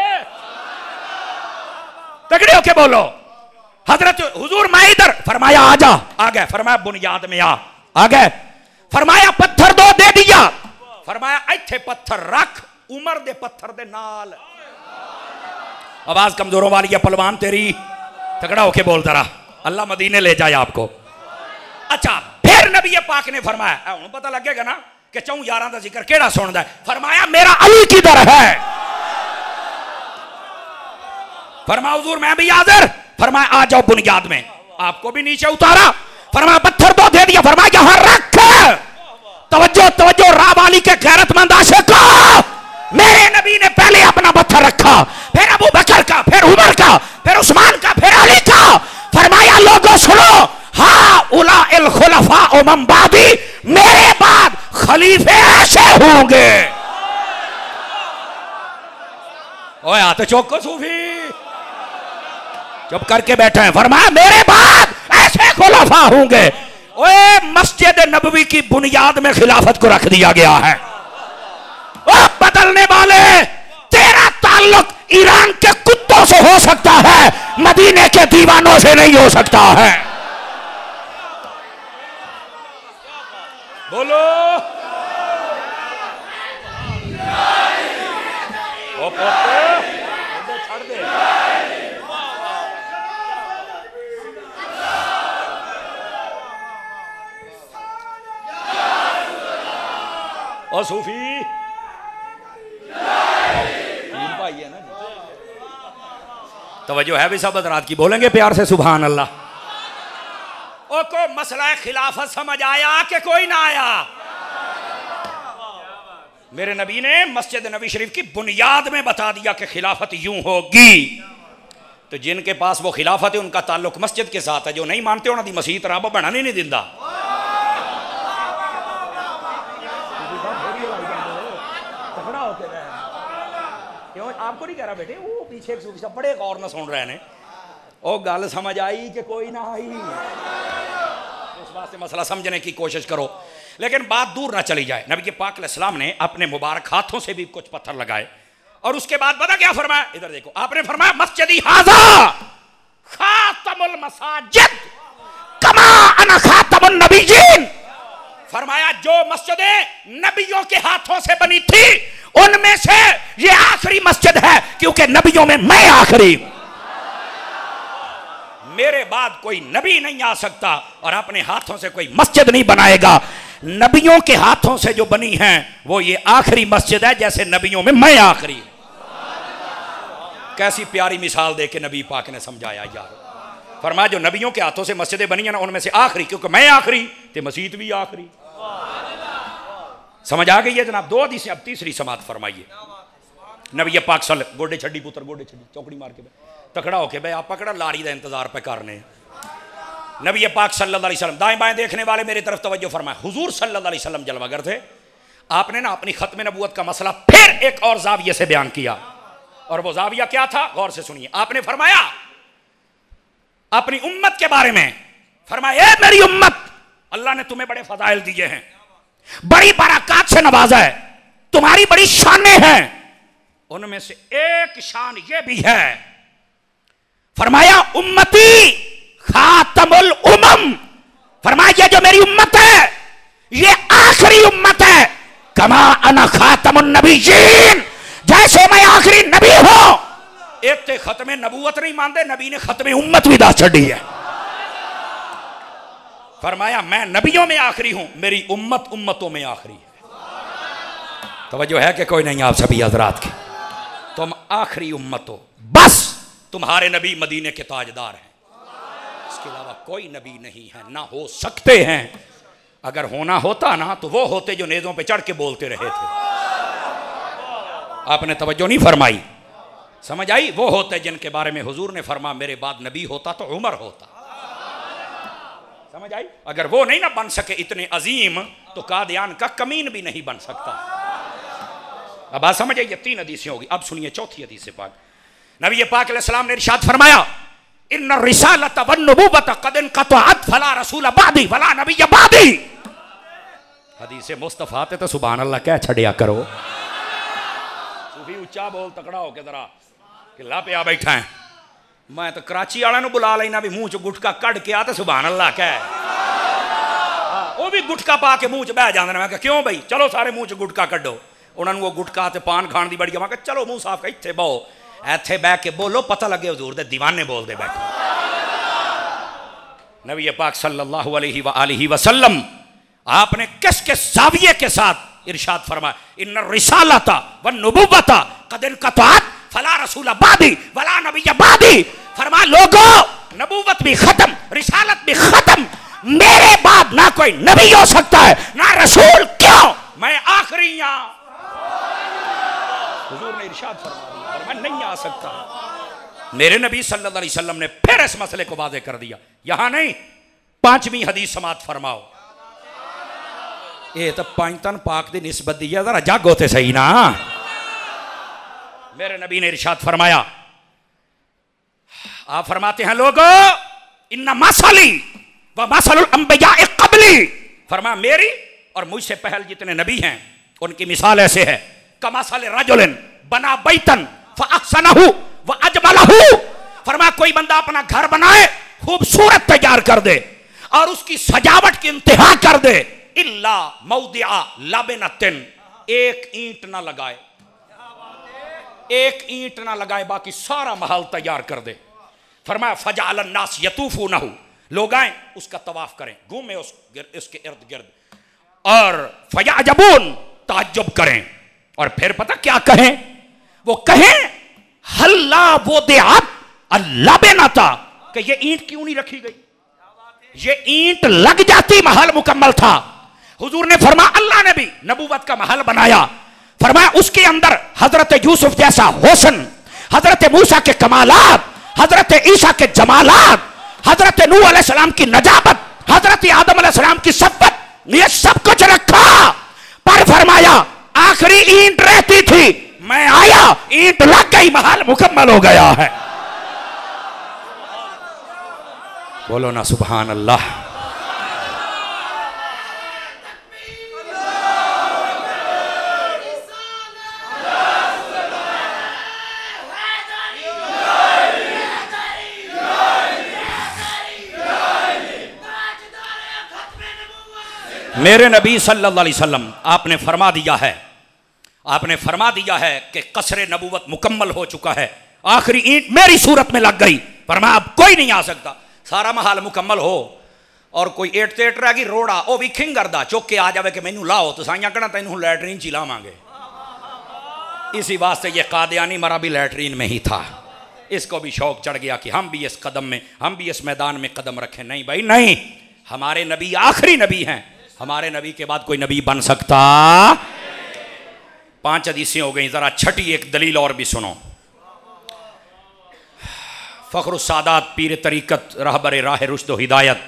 Speaker 1: तगड़े होके बोलो हजरत हुजूर मैं इधर। फरमाया आ जा, आ गए। फरमाया बुनियाद में आ गए। फरमाया पत्थर दो, दे दिया। फरमाया इत्थे पत्थर रख, उमर दे पत्थर दे नाल। आवाज कमजोरों वाली है पलवान तेरी, तगड़ा होके बोल जरा, अल्लाह मदीने ले जाए आपको। अच्छा फिर नबी पाक ने फरमाया, हूं पता लगेगा ना कि चौं यारां दा जिक्र केड़ा सुनदा है। फरमाया मेरा अली किधर है? फरमाया हुजूर मैं भी हाजिर। फरमाया आ जाओ बुनियाद में, आपको भी नीचे उतारा। फरमाया पत्थर दो, दे दिया। फरमाया यहां रख। तवज्जो तवज्जो, रावाली के गैरतमंद आशिका, मेरे नबी ने पहले अपना पत्थर रखा, फिर अबू बकर का, फिर उमर का, फिर उस्मान का, फिर अली का। फरमाया लोगों सुनो, हा उला इल खुलफा उमम बादी, मेरे बाद खलीफे ऐसे होंगे। ओए आते चौको सूफी चुप करके बैठे हैं। फरमाया मेरे बाद ऐसे खुलफा होंगे। ओए मस्जिद नबवी की बुनियाद में खिलाफत को रख दिया गया है। ओ बदलने वाले, तेरा ताल्लुक ईरान के कुत्तों से हो सकता है, मदीने के दीवानों से नहीं हो सकता है। बोलो ओ पोते छड़ दे। ओ सूफी भाई है ना, तवज्जो है भी सब हज़रात की, बोलेंगे प्यार से सुभान अल्लाह। ओ को मसला खिलाफत समझ आया कि कोई ना आया? मेरे नबी ने मस्जिद नबी शरीफ की बुनियाद में बता दिया कि खिलाफत यूं होगी। तो जिनके पास वो खिलाफत है उनका ताल्लुक मस्जिद के साथ है, जो नहीं मानते उन्होंने मसीत रब बनाने नहीं दिंदा। क्यों आपको नहीं कह रहा बेटे, वो पीछे एक सूफी साहब बड़े गौर न सुन रहे हैं। ओ गल समझ आई कि कोई ना आई? उस बात से मसला समझने की कोशिश करो, लेकिन बात दूर ना चली जाए। नबी पाक अलैहिस्सलाम ने अपने मुबारक हाथों से भी कुछ पत्थर लगाए और उसके बाद पता क्या फरमाया? इधर देखो, आपने फरमाया मस्जिदी हाजा खातमुल मसाजिद कमा अना खातमुन नबीयीन। फरमाया जो मस्जिदें नबियों के हाथों से बनी थी उनमें से ये आखिरी मस्जिद है, क्योंकि नबियों में मैं आखिरी। मेरे बाद कोई नबी नहीं आ सकता और अपने हाथों से कोई मस्जिद नहीं बनाएगा। नबियों के हाथों से जो बनी है वो ये आखिरी मस्जिद है, जैसे नबियों में मैं आखिरी। कैसी प्यारी मिसाल दे के नबी पाक ने समझाया यार। फरमाया जो नबियों के हाथों से मस्जिदें बनी है ना उनमें से आखिरी, क्योंकि मैं आखिरी ते मस्जिद भी आखिरी। समझ आ गई है जनाब? दो हदीसें, अब तीसरी समात फरमाइए। नबी पाक सल गोडे छड़ी पुत्र गोडे छड़ी चौकड़ी मार के तकड़ा होके भाई आप पकड़ा लारी का इंतजार पे करने। नबी पाक सल्लल्लाहु अलैहि वसल्लम, दाएं बाएं देखने वाले मेरी तरफ तवज्जो फरमाए। हुजूर सल्लल्लाहु अलैहि वसल्लम जलवागर थे। आपने ना अपनी खत्म नबूवत का मसला फिर एक और जाविये से बयान किया, और वो जाविया क्या था? गौर से सुनिए। आपने फरमाया अपनी उम्मत के बारे में, फरमाया ए मेरी उम्मत, अल्लाह ने तुम्हें बड़े फजाइल दिए हैं, बड़ी बरकत से नवाजा है, तुम्हारी बड़ी शानें हैं। उनमें से एक शान ये भी है, फरमाया उम्मती खातमुल उमम। फरमाया ये जो मेरी उम्मत है ये आखिरी उम्मत है, कमा अना खातमुन नबीयीन, जैसे मैं आखिरी नबी हूं। एक ते खत्मे नबूवत नहीं मानते, नबी ने खत्मे उम्मत भी दस छड़ी है। फरमाया मैं नबियों में आखिरी हूं, मेरी उम्मत उम्मतों में आखिरी है। तवज्जो है कि कोई नहीं आप सभी हजरात की? तुम आखिरी उम्मत हो, बस तुम्हारे नबी मदीने के ताजदार हैं। इसके अलावा कोई नबी नहीं है, ना हो सकते हैं। अगर होना होता ना तो वो होते जो नेज़ों पे चढ़ के बोलते रहे थे। आपने तवज्जो नहीं फरमाई, समझ आई? वो होते जिनके बारे में हुजूर ने फरमा मेरे बाद नबी होता तो उमर होता। समझ आई? अगर वो नहीं ना बन सके इतने अजीम तो कादियान का कमीन भी नहीं बन सकता। अब बात समझ आई? ये 3 हदीसें होगी। अब सुनिए चौथी हदीस पाक। नबी पाक अलैहिस्सलाम ने इरशाद फरमाया इन्ना रिसालत वन नबुव्वत क़द इनक़तअत फला रसूल बादी वला नबी बादी। हदीस मुस्तफा ते तो सुभान अल्लाह कह छड़िया करो। सूफी ऊंचा बोल तकड़ा हो के जरा किला पे आ बैठा है। मैं तो कराची वाले नु बुला लेना भी मुंह च गुटका कढ़ के आ तो सुभान अल्लाह कह। वो भी गुटका पा के मुंह च बह जांदे ने। मैं कहा क्यों भाई, चलो सारे मुंह च गुटका कड्डो। उन्होंने वो गुटका ते पान खाण दी बड़ी। मैं कहा चलो मुंह साफ कर इत्थे बहो, इत्थे बह के बोलो, पता लगे हुजूर दे दीवाने बोलदे बैठे। नबी पाक सल्लल्लाहु अलैहि वसल्लम आपने किस किस जाविये के साथ इरशाद फरमाया इन्ना रिसालता वन नबुव्वता क़द इनक़तअत फला रसूल बादी वला नबी बादी। फरमा लोगो नबुव्वत भी खत्म, रिसालत भी खत्म, मेरे बाद ना कोई नबी हो सकता है ना रसूल। क्यों? मैं आखिरी हूं। हुजूर ने इरशाद फरमाया मैं नहीं आ सकता। मेरे नबी सल्लल्लाहु अलैहि वसल्लम ने फिर इस मसले को वाज़ेह कर दिया। यहां नहीं, 5वीं हदीस समात फरमाओ। ये तो पंजतन पाक की निस्बत दी है, जरा जग होते सही ना। मेरे नबी ने इरशाद फरमाया, आप फरमाते हैं लोगो इन्ना मसली व मसलुल अंबिया क़ब्ली। फरमा मेरी और मुझसे पहले जितने नबी हैं उनकी मिसाल ऐसे है कमसल रजुलिन बना बैतन फअहसनहु व अजमलहु। फरमा कोई बंदा अपना घर बनाए, खूबसूरत तैयार कर दे और उसकी सजावट की इंतहा कर दे, इल्ला मौदिआ लबनतिन, एक ईंट ना लगाए, एक ईंट ना लगाए, बाकी सारा महल तैयार कर दे। फरमाया फजअलन नास यतूफूनहु, लोग आए उसका तवाफ करें, घूमे उसके इर्द गिर्द, और फयअजबून, ताज्जुब करें। और फिर पता क्या कहें? वो कहें हल्ला वो देआत अल्लाबेनाता, कि ये ईंट क्यों नहीं रखी गई? ये ईंट लग जाती महल मुकम्मल था। हुजूर ने फरमा अल्लाह ने भी नबूवत का महल बनाया। फरमाया उसके अंदर हजरत यूसुफ जैसा हुस्न, हजरत मूसा के कमालात, हजरत ईसा के जमालात, हजरत नूह अलैहिस्सलाम की नजाबत, हजरत आदम अलैहिस्सलाम की सब्बत, ये सब कुछ रखा। पर फरमाया आखिरी ईंट रहती थी, मैं आया ईंट लग गई, महल मुकम्मल हो गया है। बोलो ना सुभान अल्लाह। मेरे नबी सल्लल्लाहु अलैहि वसल्लम आपने फरमा दिया है, आपने फरमा दिया है कि कसरे नबूवत मुकम्मल हो चुका है, आखिरी ईंट मेरी सूरत में लग गई। फरमाया अब कोई नहीं आ सकता। सारा महल मुकम्मल हो और कोई एट तेट रह गई रोड़ा, वो भी खिंगरदा चुक के आ जावे कि मैनू लाओ तो साइया कहना तेन लैटरीन च लावांगे। इसी वास्ते ये कादियानी मरा भी लैटरीन में ही था। इसको भी शौक चढ़ गया कि हम भी इस कदम में, हम भी इस मैदान में कदम रखें। नहीं भाई नहीं, हमारे नबी आखिरी नबी हैं, हमारे नबी के बाद कोई नबी बन सकता। 5 हदीसें हो गई, जरा छठी एक दलील और भी सुनो। फ़ख्रुस्सादात पीर तरीक़त रहबर राह रुश्द व हिदायत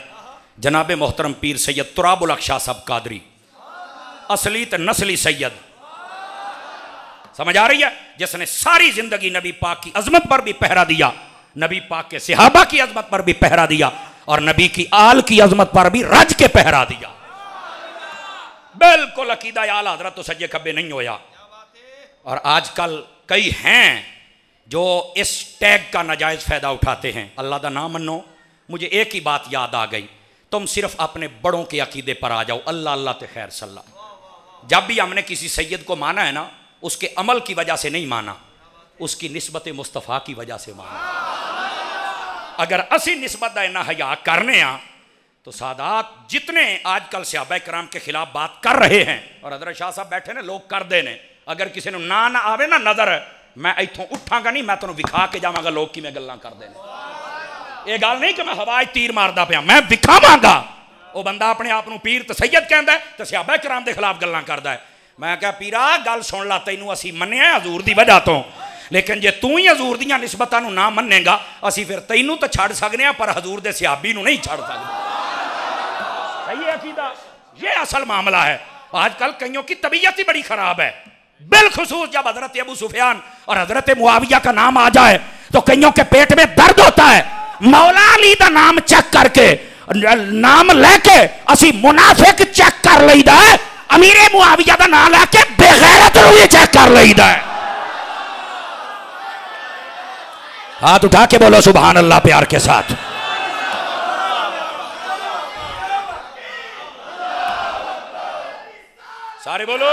Speaker 1: जनाब मोहतरम पीर सैयद तुराबुल अक़शा साहब कादरी, असली त नस्ली सैयद, समझ आ रही है, जिसने सारी जिंदगी नबी पाक की अजमत पर भी पहरा दिया, नबी पाक के सहाबा की अजमत पर भी पहरा दिया और नबी की आल की अजमत पर भी रज के पहरा दिया। बिल्कुल अकीदा आला हज़रत तो सज्जे खब्बे नहीं होया। और आजकल कई हैं जो इस टैग का नाजायज़ फ़ायदा उठाते हैं। अल्लाह का नाम मनो। मुझे एक ही बात याद आ गई, तुम सिर्फ अपने बड़ों के अकीदे पर आ जाओ, अल्लाह अल्लाह ते खैर सल्ला। जब भी हमने किसी सैयद को माना है ना, उसके अमल की वजह से नहीं माना, उसकी निस्बत मुस्तफ़ा की वजह से माना। अगर असी निस्बत ना हया करने आ तो सादात जितने आजकल सहाबा कराम के खिलाफ बात कर रहे हैं, और हज़रत शाह साहब बैठे ने लोग कर देने, अगर किसी ने ना आवे ना नज़र, मैं इथों उठांगा नहीं, मैं तुहानू विखा के जावांगा लोग कि मैं गल्लां कर देने। ये गल नहीं कि मैं हवा तीर मारदा पिया, मैं विखावांगा। वो बंदा अपने आप को पीर ते सैयद कहता है तो सहाबा किराम के खिलाफ गल्लां करदा है। मैं कहा पीरा गल सुन ला, तैनूं असीं मन्निया हजूर की वजह तो, लेकिन जे तू ही हजूर दियां निस्बतां नूं ना मन्नेगा असीं फिर तैनूं तो छड़ सकने हैं पर हजूर दे सहाबी नूं नहीं छड़ सकते। सही है अकीदा, ये असल मामला है। आजकल कईयों की तबीयत ही बड़ी खराब है, बिलखुसूस जब हजरत अबू सुफियान और हजरत मुआविया का नाम आ जाए तो कईयों के पेट में दर्द होता है। मौला अली का नाम चेक करके नाम लेके असी मुनाफिक चेक कर लईदा है, अमीरे मुआविया का नाम लेके बेगैरत नूं भी चेक कर लईदा है। हाथ उठा के बोलो सुभान अल्लाह प्यार के साथ। सारे बोलो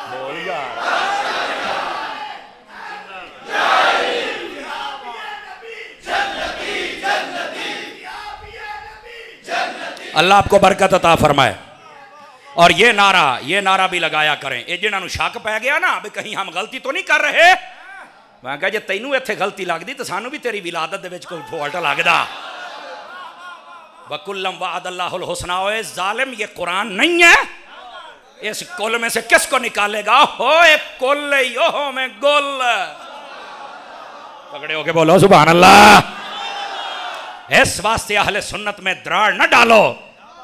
Speaker 1: बोल यार। अल्लाह आपको बरकत अता फरमाए। और ये नारा भी लगाया करें। ये जिन्होंने शक पै गया ना भी कहीं हम गलती तो नहीं कर रहे, मैं कहा जे तैनू इत्थे गलती लगती तो सानू भी तेरी विलादत दे विच कोई फॉल्ट लगदा। वकुल्लम वअदल्लाहुल हुस्ना, ओए जालिम ये कुरान नहीं है, इस कुल में से किसको निकालेगा? हो एक कुल यो में गुल। पकड़े होके बोलो सुभान अल्लाह। इस वास्ते अहले सुन्नत में दरार न डालो,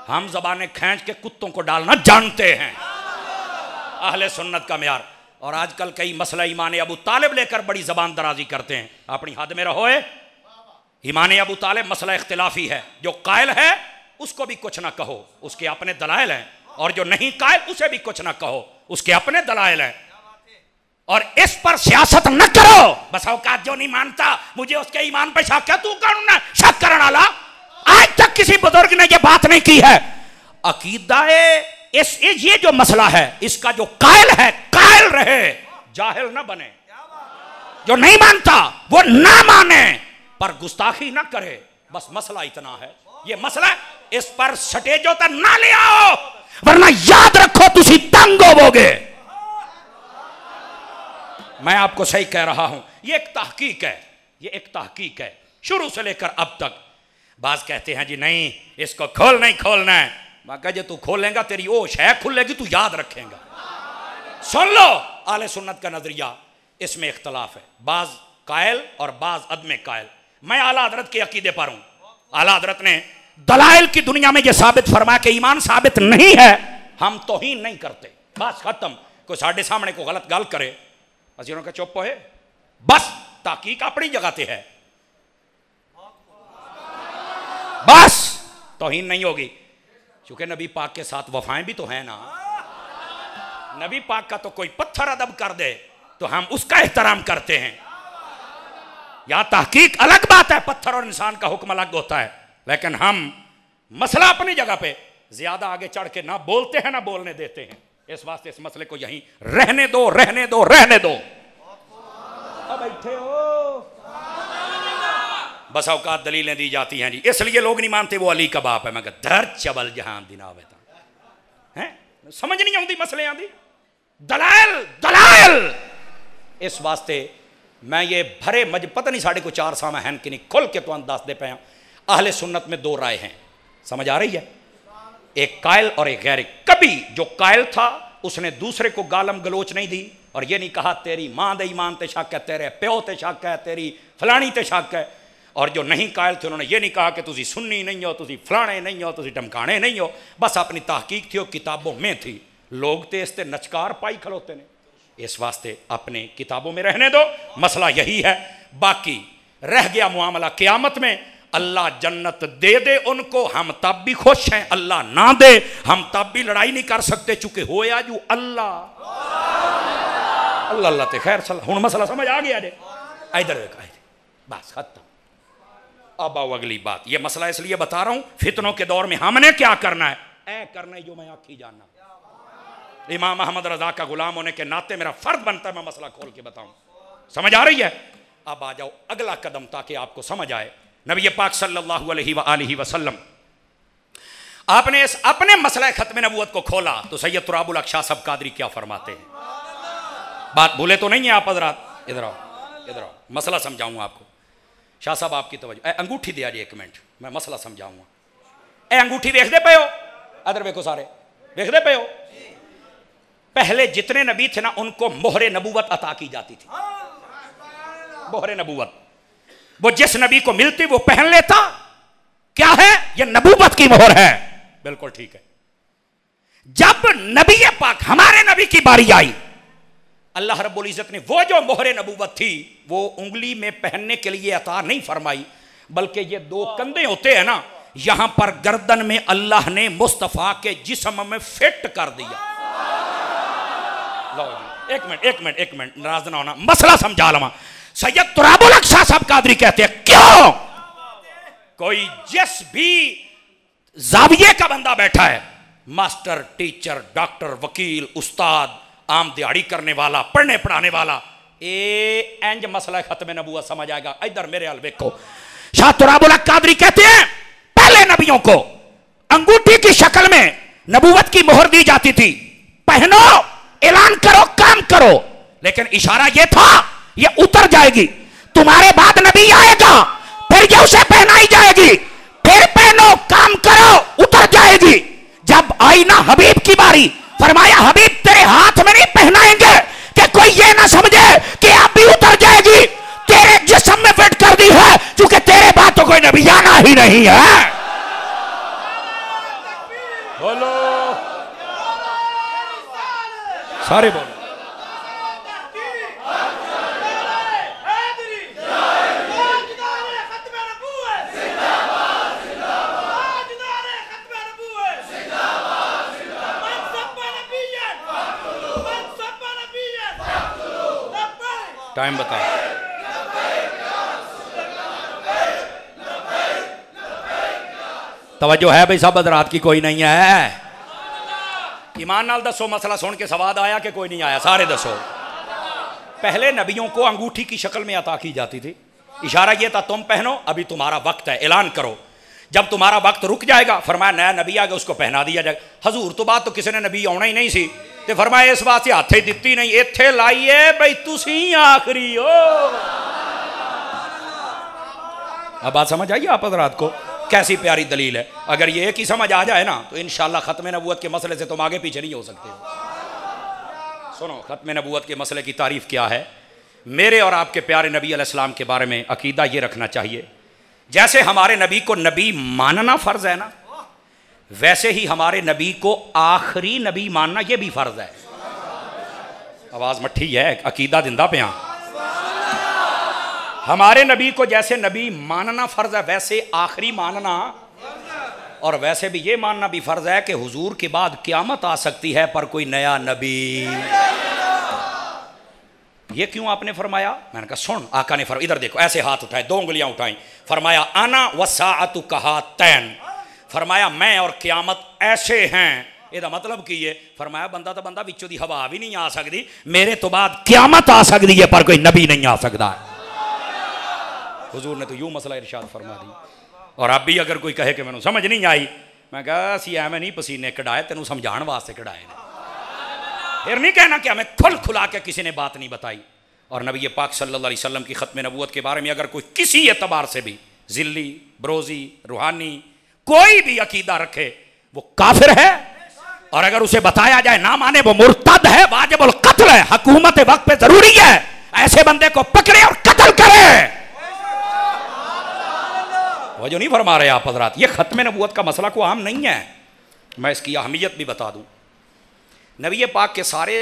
Speaker 1: हम जबानें खींच के कुत्तों को डालना जानते हैं, अहले सुन्नत का म्यार। और आजकल कई मसला ईमान अबू तालिब लेकर बड़ी जबान दराजी करते हैं। अपनी हद में रहो। ईमान अबू तालिब मसला इख्तिलाफी है, जो कायल है उसको भी कुछ ना कहो, उसके अपने दलाइल हैं, और जो नहीं कायल उसे भी कुछ ना कहो, उसके अपने दलाइल हैं। और इस पर सियासत न करो। बस औकात जो नहीं मानता मुझे उसके ईमान पर शक है, तू कौन है शक करने वाला? आज तक किसी बुजुर्ग ने यह बात नहीं की है। अकीदा ये जो मसला है इसका जो कायल है कायल रहे, जाहिल ना बने। जो नहीं मानता वो ना माने पर गुस्ताखी ना करे, बस मसला इतना है। ये मसला इस पर स्टेजों तक ना ले आओ, वरना याद रखो तुसी तंग होवोगे। मैं आपको सही कह रहा हूं, ये एक तहकीक है, ये एक तहकीक है शुरू से लेकर अब तक। बाज कहते हैं जी नहीं इसको खोल नहीं खोलना है। मैं कहा जे तू खोलेगा तेरी ओश है खुलेगी, तू याद रखेगा। सुन लो आले सुन्नत का नजरिया, इसमें इख्तलाफ है, बाज कायल और बाज अदम कायल। मैं आला हजरत के अकीदे पर हूं। आला हजरत ने दलाइल की दुनिया में यह साबित फरमाया कि ईमान साबित नहीं है, हम तौहीन नहीं करते, बस खत्म। कोई साढ़े सामने को गलत गल करे असी उन्होंने चुप होए, बस ताकीक अपनी जगह पे है, बस तौहीन नहीं होगी। क्योंकि नबी पाक के साथ वफाएं भी तो है ना। नबी पाक का तो कोई पत्थर अदब कर दे तो हम उसका एहतराम करते हैं। यहां तहकीक अलग बात है, पत्थर और इंसान का हुक्म अलग होता है, लेकिन हम मसला अपनी जगह पे ज्यादा आगे चढ़ के ना बोलते हैं ना बोलने देते हैं। इस वास्ते इस मसले को यहीं रहने दो रहने दो रहने दो। अब बैठे हो बस औकात दलीलें दी जाती हैं जी, इसलिए लोग नहीं मानते वो अली का बाप है। मैं कहता दर चबल जहां दिनावे हैं, समझ नहीं आती मसले आदि दलाल दलाल। इस वास्ते मैं ये भरे मज पता नहीं साढ़े को 4 सामा हैं कि नहीं खुल के तो दस दे पे। अहले सुन्नत में 2 राय हैं, समझ आ रही है? एक कायल और एक गैर। कभी जो कायल था उसने दूसरे को गालम गलोच नहीं दी और ये नहीं कहा तेरी मां दे ईमान ते शक है, तेरे प्यो ते शक है, तेरी फलानी ते शक है। और जो नहीं कायल थे उन्होंने ये नहीं कहा कि तुसी सुन्नी नहीं हो, तुसी फलाने नहीं हो, तुसी टमकाने नहीं हो। बस अपनी तहकीक थी और किताबों में थी। लोग तो इससे नचकार पाई खलोते ने। इस वास्ते अपने किताबों में रहने दो, मसला यही है। बाकी रह गया मामला क़यामत में, अल्लाह जन्नत दे दे उनको हम तब भी खुश हैं, अल्लाह ना दे हम तब भी लड़ाई नहीं कर सकते, चूंकि होया जो अल्लाह अल्लाह अल्लाह ते खैर सला। हुण मसला समझ आ गया जे? इधर बस खत्म। अब आओ अगली बात। यह मसला इसलिए बता रहा हूं, फितनों के दौर में हमने क्या करना है, ऐ करना है जो मैं आखी जानना। इमाम अहमद रजा का गुलाम होने के नाते मेरा फर्ज बनता है मैं मसला खोल के बताऊं। समझ आ रही है? अब आ जाओ अगला कदम ताकि आपको समझ आए। नबी पाक सल्लल्लाहु अलैहि वसल्लम आपने इस अपने मसला खत्म नबूवत को खोला तो सैयद तुराबुल अक्शा सब कादरी क्या फरमाते हैं? बात भूले तो नहीं है आप हजरात? इधर आओ इधर आओ, मसला समझाऊंगा आपको। शाह साहब आपकी तवज्जो, अंगूठी दिया जी, एक मिनट मैं मसला समझाऊंगा। ए अंगूठी देखते पे हो, अदर देखो सारे देखते पे हो। पहले जितने नबी थे ना उनको मोहरे नबूवत अता की जाती थी। मोहरे नबूवत, वो जिस नबी को मिलती वो पहन लेता। क्या है ये? नबूवत की मोहर है। बिल्कुल ठीक है। जब नबी पाक हमारे नबी की बारी आई, अल्लाह रब्बुल इज्जत ने वो जो मोहरे नबूवत थी वो उंगली में पहनने के लिए अता नहीं फरमाई, बल्कि ये दो कंधे होते हैं ना, यहां पर गर्दन में अल्लाह ने मुस्तफा के जिस्म में फिट कर दिया। लो जी, एक मिनट नाराज ना होना, मसला समझा लवा। सैयद तुराबुल हक शाह साहब कादरी कहते हैं क्यों कोई जिस भी जाविये का बंदा बैठा है, मास्टर, टीचर, डॉक्टर, वकील, उस्ताद, आम दिहाड़ी करने वाला, पढ़ने पढ़ाने वाला, इंज मसला खत्म नबूवत समझ आएगा। इधर मेरे हाल देखो, शाह तुराबुल हक कादरी कहते हैं पहले नबियों को अंगूठी की शक्ल में नबूवत की मोहर दी जाती थी, पहनो, ऐलान करो, काम करो। लेकिन इशारा यह था ये उतर जाएगी, तुम्हारे बाद नबी आएगा, फिर ये उसे पहनाई जाएगी, फिर पहनो, काम करो, उतर जाएगी। जब आई ना हबीब की बारी, फरमाया हबीब तेरे हाथ में नहीं पहनाएंगे कि कोई ये ना समझे कि आप भी उतर जाएगी, तेरे जिस्म में फिट कर दी है, क्योंकि तेरे बाद तो कोई नबी आना ही नहीं है। बोलो सारे बोलो। टाइम बताओ। तवज्जो है भाई सब, रात की कोई नहीं है। ईमान नाल दसो, मसला सुन के सवाद आया कि कोई नहीं आया? सारे दसो। पहले नबियों को अंगूठी की शक्ल में अता की जाती थी, इशारा यह था तुम पहनो, अभी तुम्हारा वक्त है, ऐलान करो। जब तुम्हारा वक्त रुक जाएगा, फरमाया नया नबी आ गया, उसको पहना दिया जाएगा। हजूर तो बात तो किसी ने नबी आना ही नहीं सी, ते फरमाया इस बात से हाथे दिती नहीं, इत्थे लाइए बई तुसी आखिरी हो। अब बात समझ आई आप हज़रात को? कैसी प्यारी दलील है। अगर ये एक ही समझ आ जाए ना तो इंशाअल्लाह खत्म नबूवत के मसले से तुम आगे पीछे नहीं हो सकते हो। सुनो खत्म नबूवत के मसले की तारीफ क्या है। मेरे और आपके प्यारे नबी अलैहिस्सलाम के बारे में अकीदा ये रखना चाहिए, जैसे हमारे नबी को नबी मानना फ़र्ज़ है ना, वैसे ही हमारे नबी को आखिरी नबी मानना यह भी फ़र्ज़ है। आवाज़ मट्ठी है, अकीदा दिंदा पिया। हमारे नबी को जैसे नबी मानना फ़र्ज़ है, वैसे आखिरी मानना, और वैसे भी ये मानना भी फ़र्ज़ है कि हुजूर के बाद क़यामत आ सकती है पर कोई नया नबी। ये क्यों आपने फरमाया? मैंने कहा सुन, आका ने फरमाया, इधर देखो, ऐसे हाथ उठाए, दो उंगलियां उठाई, फरमाया आना वसाअतु कहातैन, फरमाया मैं और क़यामत ऐसे हैं। ਇਹਦਾ मतलब की है? फरमाया बंदा तो बंदा विचों दी हवा भी नहीं आ सकती, मेरे तो बाद क़यामत आ सकती है पर कोई नबी नहीं आ सकता। हुजूर ने तो यूं मसला इरशाद फरमा दी। और अब भी अगर कोई कहे कि मैनू समझ नहीं आई, मैं कहा असी एवं नहीं पसीने कढ़ाए, तेनों समझाने वास्ते कढ़ाए ने। फिर नहीं कहना कि हमें खुल खुला के किसी ने बात नहीं बताई। और नबी पाक सल्लल्लाहु अलैहि वसल्लम की खत्म नबूवत के बारे में अगर कोई किसी एतबार से भी जिल्ली, ब्रोजी, रूहानी कोई भी अकीदा रखे वो काफिर है, और अगर उसे बताया जाए ना माने वो मुर्तद है, वाजिबुल कत्ल है, हुकूमत वक्त पे जरूरी है ऐसे बंदे को पकड़े और कत्ल करे। वो जो नहीं फरमा रहे आप हजरात, ये खत्म नबूवत का मसला को आम नहीं है। मैं इसकी अहमियत भी बता दूं। नबी पाक के सारे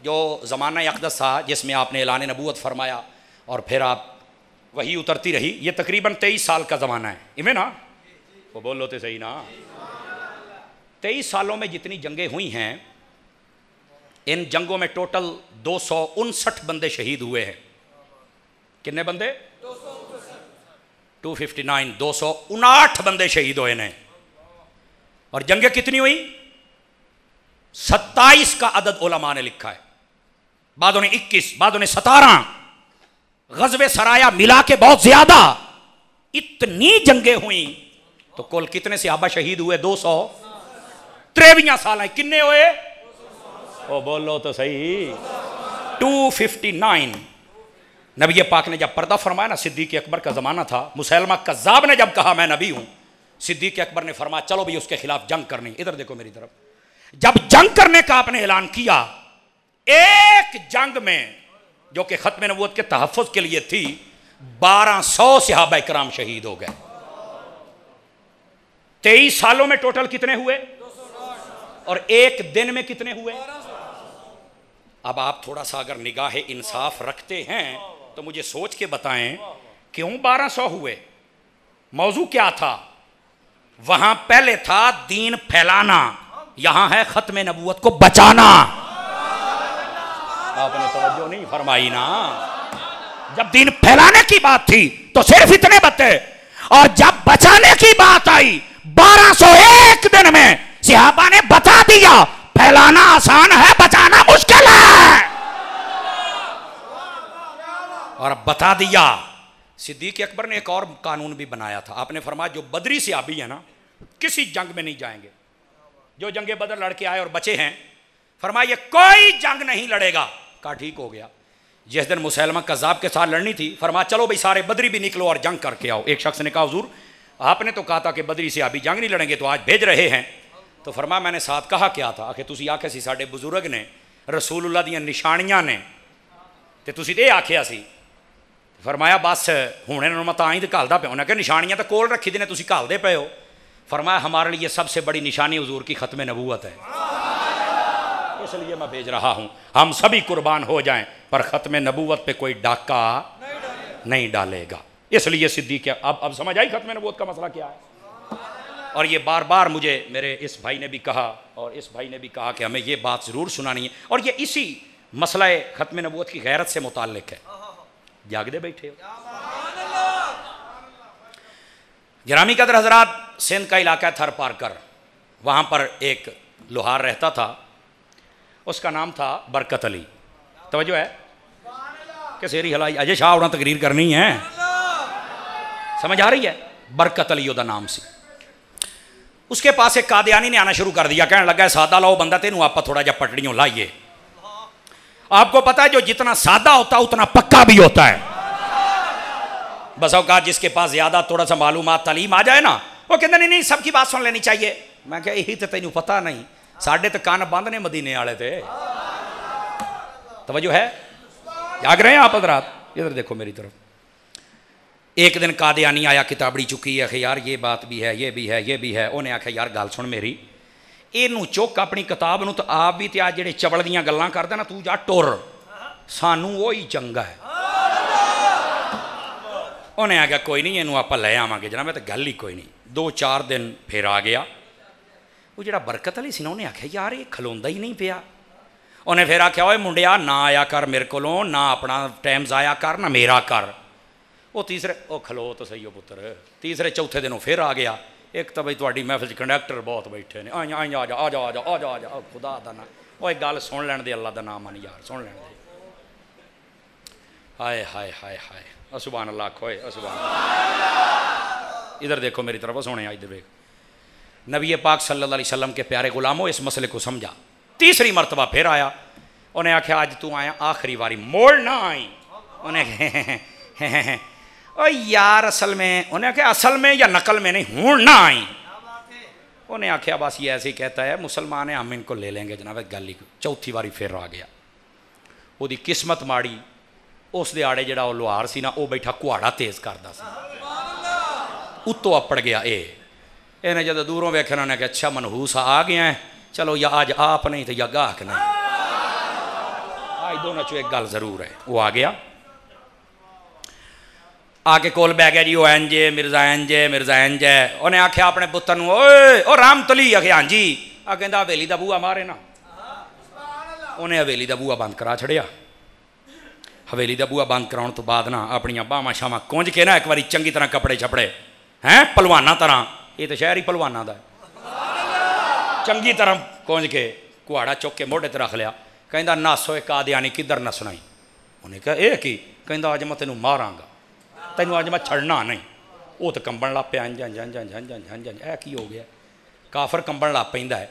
Speaker 1: जो ज़माना अक़दस था जिसमें आपने ऐलान नबूवत फरमाया और फिर आप वही उतरती रही, ये तकरीबन 23 साल का ज़माना है, इमें ना वो बोल लो तो सही ना। 23 सालों में जितनी जंगें हुई हैं, इन जंगों में टोटल 259 बंदे शहीद हुए हैं। कितने बंदे? 259, 259 बंदे शहीद हुए हैं। और जंगें कितनी हुई? 27 का अदद उलमा ने लिखा है, बादों ने 21, बादों ने 17, गज़वे सराया मिला के बहुत ज्यादा। इतनी जंगें हुई तो कुल कितने सहाबा शहीद हुए? 253 साल है। किन्ने हुए? ओ बोलो तो सही। 259 नबी पाक ने जब पर्दा फरमाया ना, सिद्दीक अकबर का ज़माना था, मुसैलमा कज़्ज़ाब ने जब कहा मैं नबी हूँ, सिद्दीक अकबर ने फरमाया चलो भाई उसके खिलाफ जंग करनी। इधर देखो मेरी तरफ, जब जंग करने का आपने ऐलान किया, एक जंग में जो कि खत्म नबूवत के तहफ़्फ़ुज़ के लिए थी, 1200 सहाबा किराम शहीद हो गए। 23 सालों में टोटल कितने हुए और एक दिन में कितने हुए? अब आप थोड़ा सा अगर निगाह इंसाफ रखते हैं तो मुझे सोच के बताएं क्यों 1200 हुए? मौजू क्या था? वहां पहले था दीन फैलाना, यहां है खत्म नबूवत को बचाना। आपने तवज्जो नहीं फरमाई ना। जब दीन फैलाने की बात थी तो सिर्फ इतने बते, और जब बचाने की बात आई 1201 दिन में सहाबा ने बता दिया फैलाना आसान है, बचाना मुश्किल है। और बता दिया। सिद्दीक अकबर ने एक और कानून भी बनाया था। आपने फरमाया जो बदरी सहाबी है ना, किसी जंग में नहीं जाएंगे। जो जंगे बदर लड़के आए और बचे हैं, फरमाया ये कोई जंग नहीं लड़ेगा। कहा ठीक हो गया। जिस दिन मुसैलमा कज़्ज़ाब के साथ लड़नी थी, फरमाया चलो भाई सारे बदरी भी निकलो और जंग करके आओ। एक शख्स ने कहा हुजूर आपने तो कहा था कि बदरी से अभी जंग नहीं लड़ेंगे, तो आज भेज रहे हैं। तो फरमाया मैंने साथ कहा क्या था? आखिर तुसी आखे सी साडे बुजुर्ग ने रसूलुल्लाह दी निशानियां ने ते तुसी ते आखिया सी। फरमाया बस हुणे मैं तां ही तो घलदा पिया। उन्हें कहा निशानियां तो कोल रखी दी ने, तुसी घलदे पे हो। फरमाया हमारे लिए सबसे बड़ी निशानी हुजूर की खत्म नबूवत है, इसलिए मैं भेज रहा हूं। हम सभी कुर्बान हो जाएं पर खत्म नबूवत पे कोई डाका नहीं डालेगा। इसलिए सिद्दीक अब समझ आई खत्म नबूवत का मसला क्या है। और ये बार बार मुझे मेरे इस भाई ने भी कहा और इस भाई ने भी कहा कि हमें ये बात ज़रूर सुनानी है, और ये इसी मसला खत्म नबूवत की गैरत से मुताल्लिक है। जागदे बैठे हो। गिरामी कदर हजरात, सिंध का इलाका थर पारकर, वहाँ पर एक लोहार रहता था, उसका नाम था बरकत अली। तवज्जो है कि शेरी हलाई अजय शाह उन्हें तकरीर करनी है, समझ आ रही है? बरकत अली ओदा नाम सी। उसके पास एक कादियानी ने आना शुरू कर दिया, कहने लगा सादा लाओ बंदा, तेनू आप थोड़ा जा पटड़ियों लाइए। आपको पता है जो जितना सादा होता है उतना पक्का भी होता है। बस औकात जिसके पास ज्यादा थोड़ा सा मालूमात तालीम आ जाए ना, वो कहते नहीं नहीं सबकी बात सुन लेनी चाहिए। मैं क्या यही तो तेनू पता नहीं, साढ़े तो कान बंद ने मदीने वाले थे। तवज्जो है? जाग रहे हैं आप हज़रात? इधर देखो मेरी तरफ। एक दिन कादियानी आया, किताबड़ी चुकी है, यार ये बात भी है, ये भी है, ये भी है। उन्हें आख्या यार गल सुन मेरी, इनू चुक अपनी किताब नूं, तो आप भी तो आज जेडे चवल दियां गल्लां करदा ना, तू जा टुर, सानू वो ही चंगा है। उन्हें आख्या कोई नहीं, इनू आप लै आवांगे जनाब, तो गल ही कोई नहीं। 2-4 दिन फिर आ गया। वो जो बरकत अली सी ना, उन्हें आख्या यार ये खलोंदा ही नहीं पिया। उन्हें फिर आख्या ओए मुंडिया ना आया कर मेरे कोलों, ना अपना टाइम जाया कर, ना मेरा कर। वो तीसरे ओ खलो तो सही हो पुत्र। तीसरे चौथे दिन फिर आ गया। एक तो भाई थोड़ी महफिल कंडक्टर बहुत बैठे ने, आई आई आ जा आ जा आ जा आ जा आ जा, खुदा दा ना वो एक गल सुन लैन दे, अल्लाह दा नाम मान यार, सुन लैन दे। हाय हाय हाय हाय, सुभान अल्लाह खोए, सुभान अल्लाह। इधर देखो मेरी तरफ, सोने इधर देख। नबी पाक सल्लल्लाहु अलैहि वसल्लम के प्यारे गुलामों, इस मसले को समझा। तीसरी मरतबा फिर आया। उन्हें आख्या आज तू आया आखिरी बारी, मोड़ ना आई। उन्हें ओ यार असल में, उन्हें आख्या असल में या नकल में नहीं, हूँ ना आई। उन्हें आख्या बस ये ऐसे ही कहता है, मुसलमान है, हम इनको ले लेंगे जनाब। गल ही चौथी बारी फिर आ गया। वो किस्मत माड़ी, उस दे आड़े जड़ा लोहार सी ना, वो बैठा कुहाड़ा तेज करता सी, उत्तों अपड़ गया। इन्हें जब दूरों वेख्या, उन्हें आख्या अच्छा मनहूस आ गया है, चलो या आज आप नहीं तो या गाहक नहीं। आज दोनों चो एक गल जरूर है। वो आ गया, आके कोल बह गया जी, वो इंजे मिर्जा इंजे मिर्जा इंजे। उन्हें आख्या अपने पुत्र नूं, ओए ओ राम तली। आखे हाँ जी। आ कहता हवेली का बूआ मारे ना। उन्हें हवेली का बूआ बंद करा छड़िया। हवेली का बूआ बंद कराने तो बाद ना अपन बावां शावां कुंज के ना एक बार चंगी तरह कपड़े छपड़े हैं पलवाना तरह, ये तो शहर ही पलवाना का, चंगी तरह कुंज के कुहाड़ा चुक के मोढ़े ते रख लिया। कहता नस होए कादियानी किधर नसना ही। उन्हें कहा यह की? कहता अज मैं तेनों मारांगा, तेनों अज मैं छड़ना नहीं। वो तो कंबन लग पिया, इंज इंज इंज इंज इंज इंज इंज। ऐ की हो गया? काफर कंबन लग पैंदा है।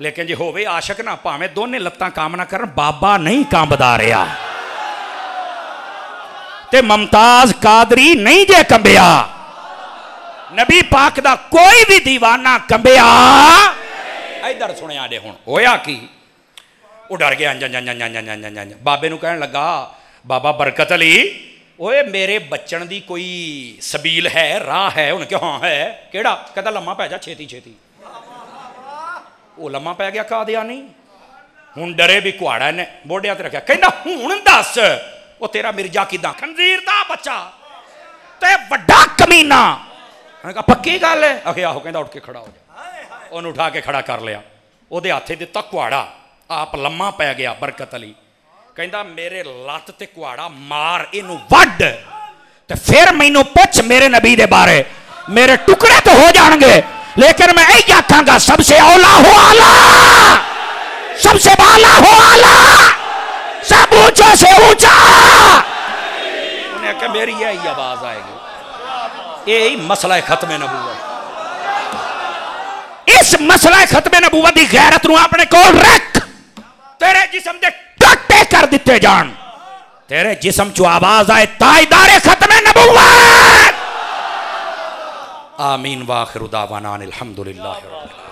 Speaker 1: लेकिन जे होवे आशक ना, भावें दोने लत्तां काम ना करन, बाबा नहीं कंबदा रहा। ते मुमताज कादरी नहीं जे कंबिया, नबी पाक दा कोई भी दीवाना कंबिया। इधर सुनिया जे हुण होया की, वो डर गया। बाबे नूं कहण लगा, बाबा बरकत अली ओए मेरे बचन दी कोई सबील है, राह है? उन्हें कहा हाँ है। केड़ा? कहता लम्मा पै जा छेती छेती। वो लम्मा पै गया कादियानी। हुण डरे भी कुहाड़ा ने मोढियां ते रखिया। कहंदा हुण दस वो तेरा मिर्जा किदां? खंजीर दा बच्चा ते वड्डा कमीना। उन्हें कहा पक्की गल है? आखे आहो। कहंदा उठ के खड़ा हो जा। उन्हें उठा के खड़ा कर लिया। ओहदे हाथे दित्ता कुहाड़ा, आप लम्मा पै गया। बरकत अली कहंदा मेरे लत्त ते कुहाड़ा मार, इनू वड ते फिर मैनू पुछ मेरे नबी दे बारे। मेरे टुकड़े तो हो जाएंगे लेकिन मैं यही आखांगा सबसे औला हो आला, सबसे बाला हो आला, सब ऊंचा से ऊंचा। उन्हें कहा मेरी यही आवाज आएगी। यही मसला खत्म नबूवत। इस मसला खत्म नबूवत की गैरत नूं अपने कोल रख। तेरे जिस्म दे टट्टे कर दिते जान, तेरे जिस्म चो आवाज आए ताजदारे खत्म नबूवत। आमीन। वाखिर दावाना अनिल हम्दुलिल्लाहि रब्बिल आलमीन।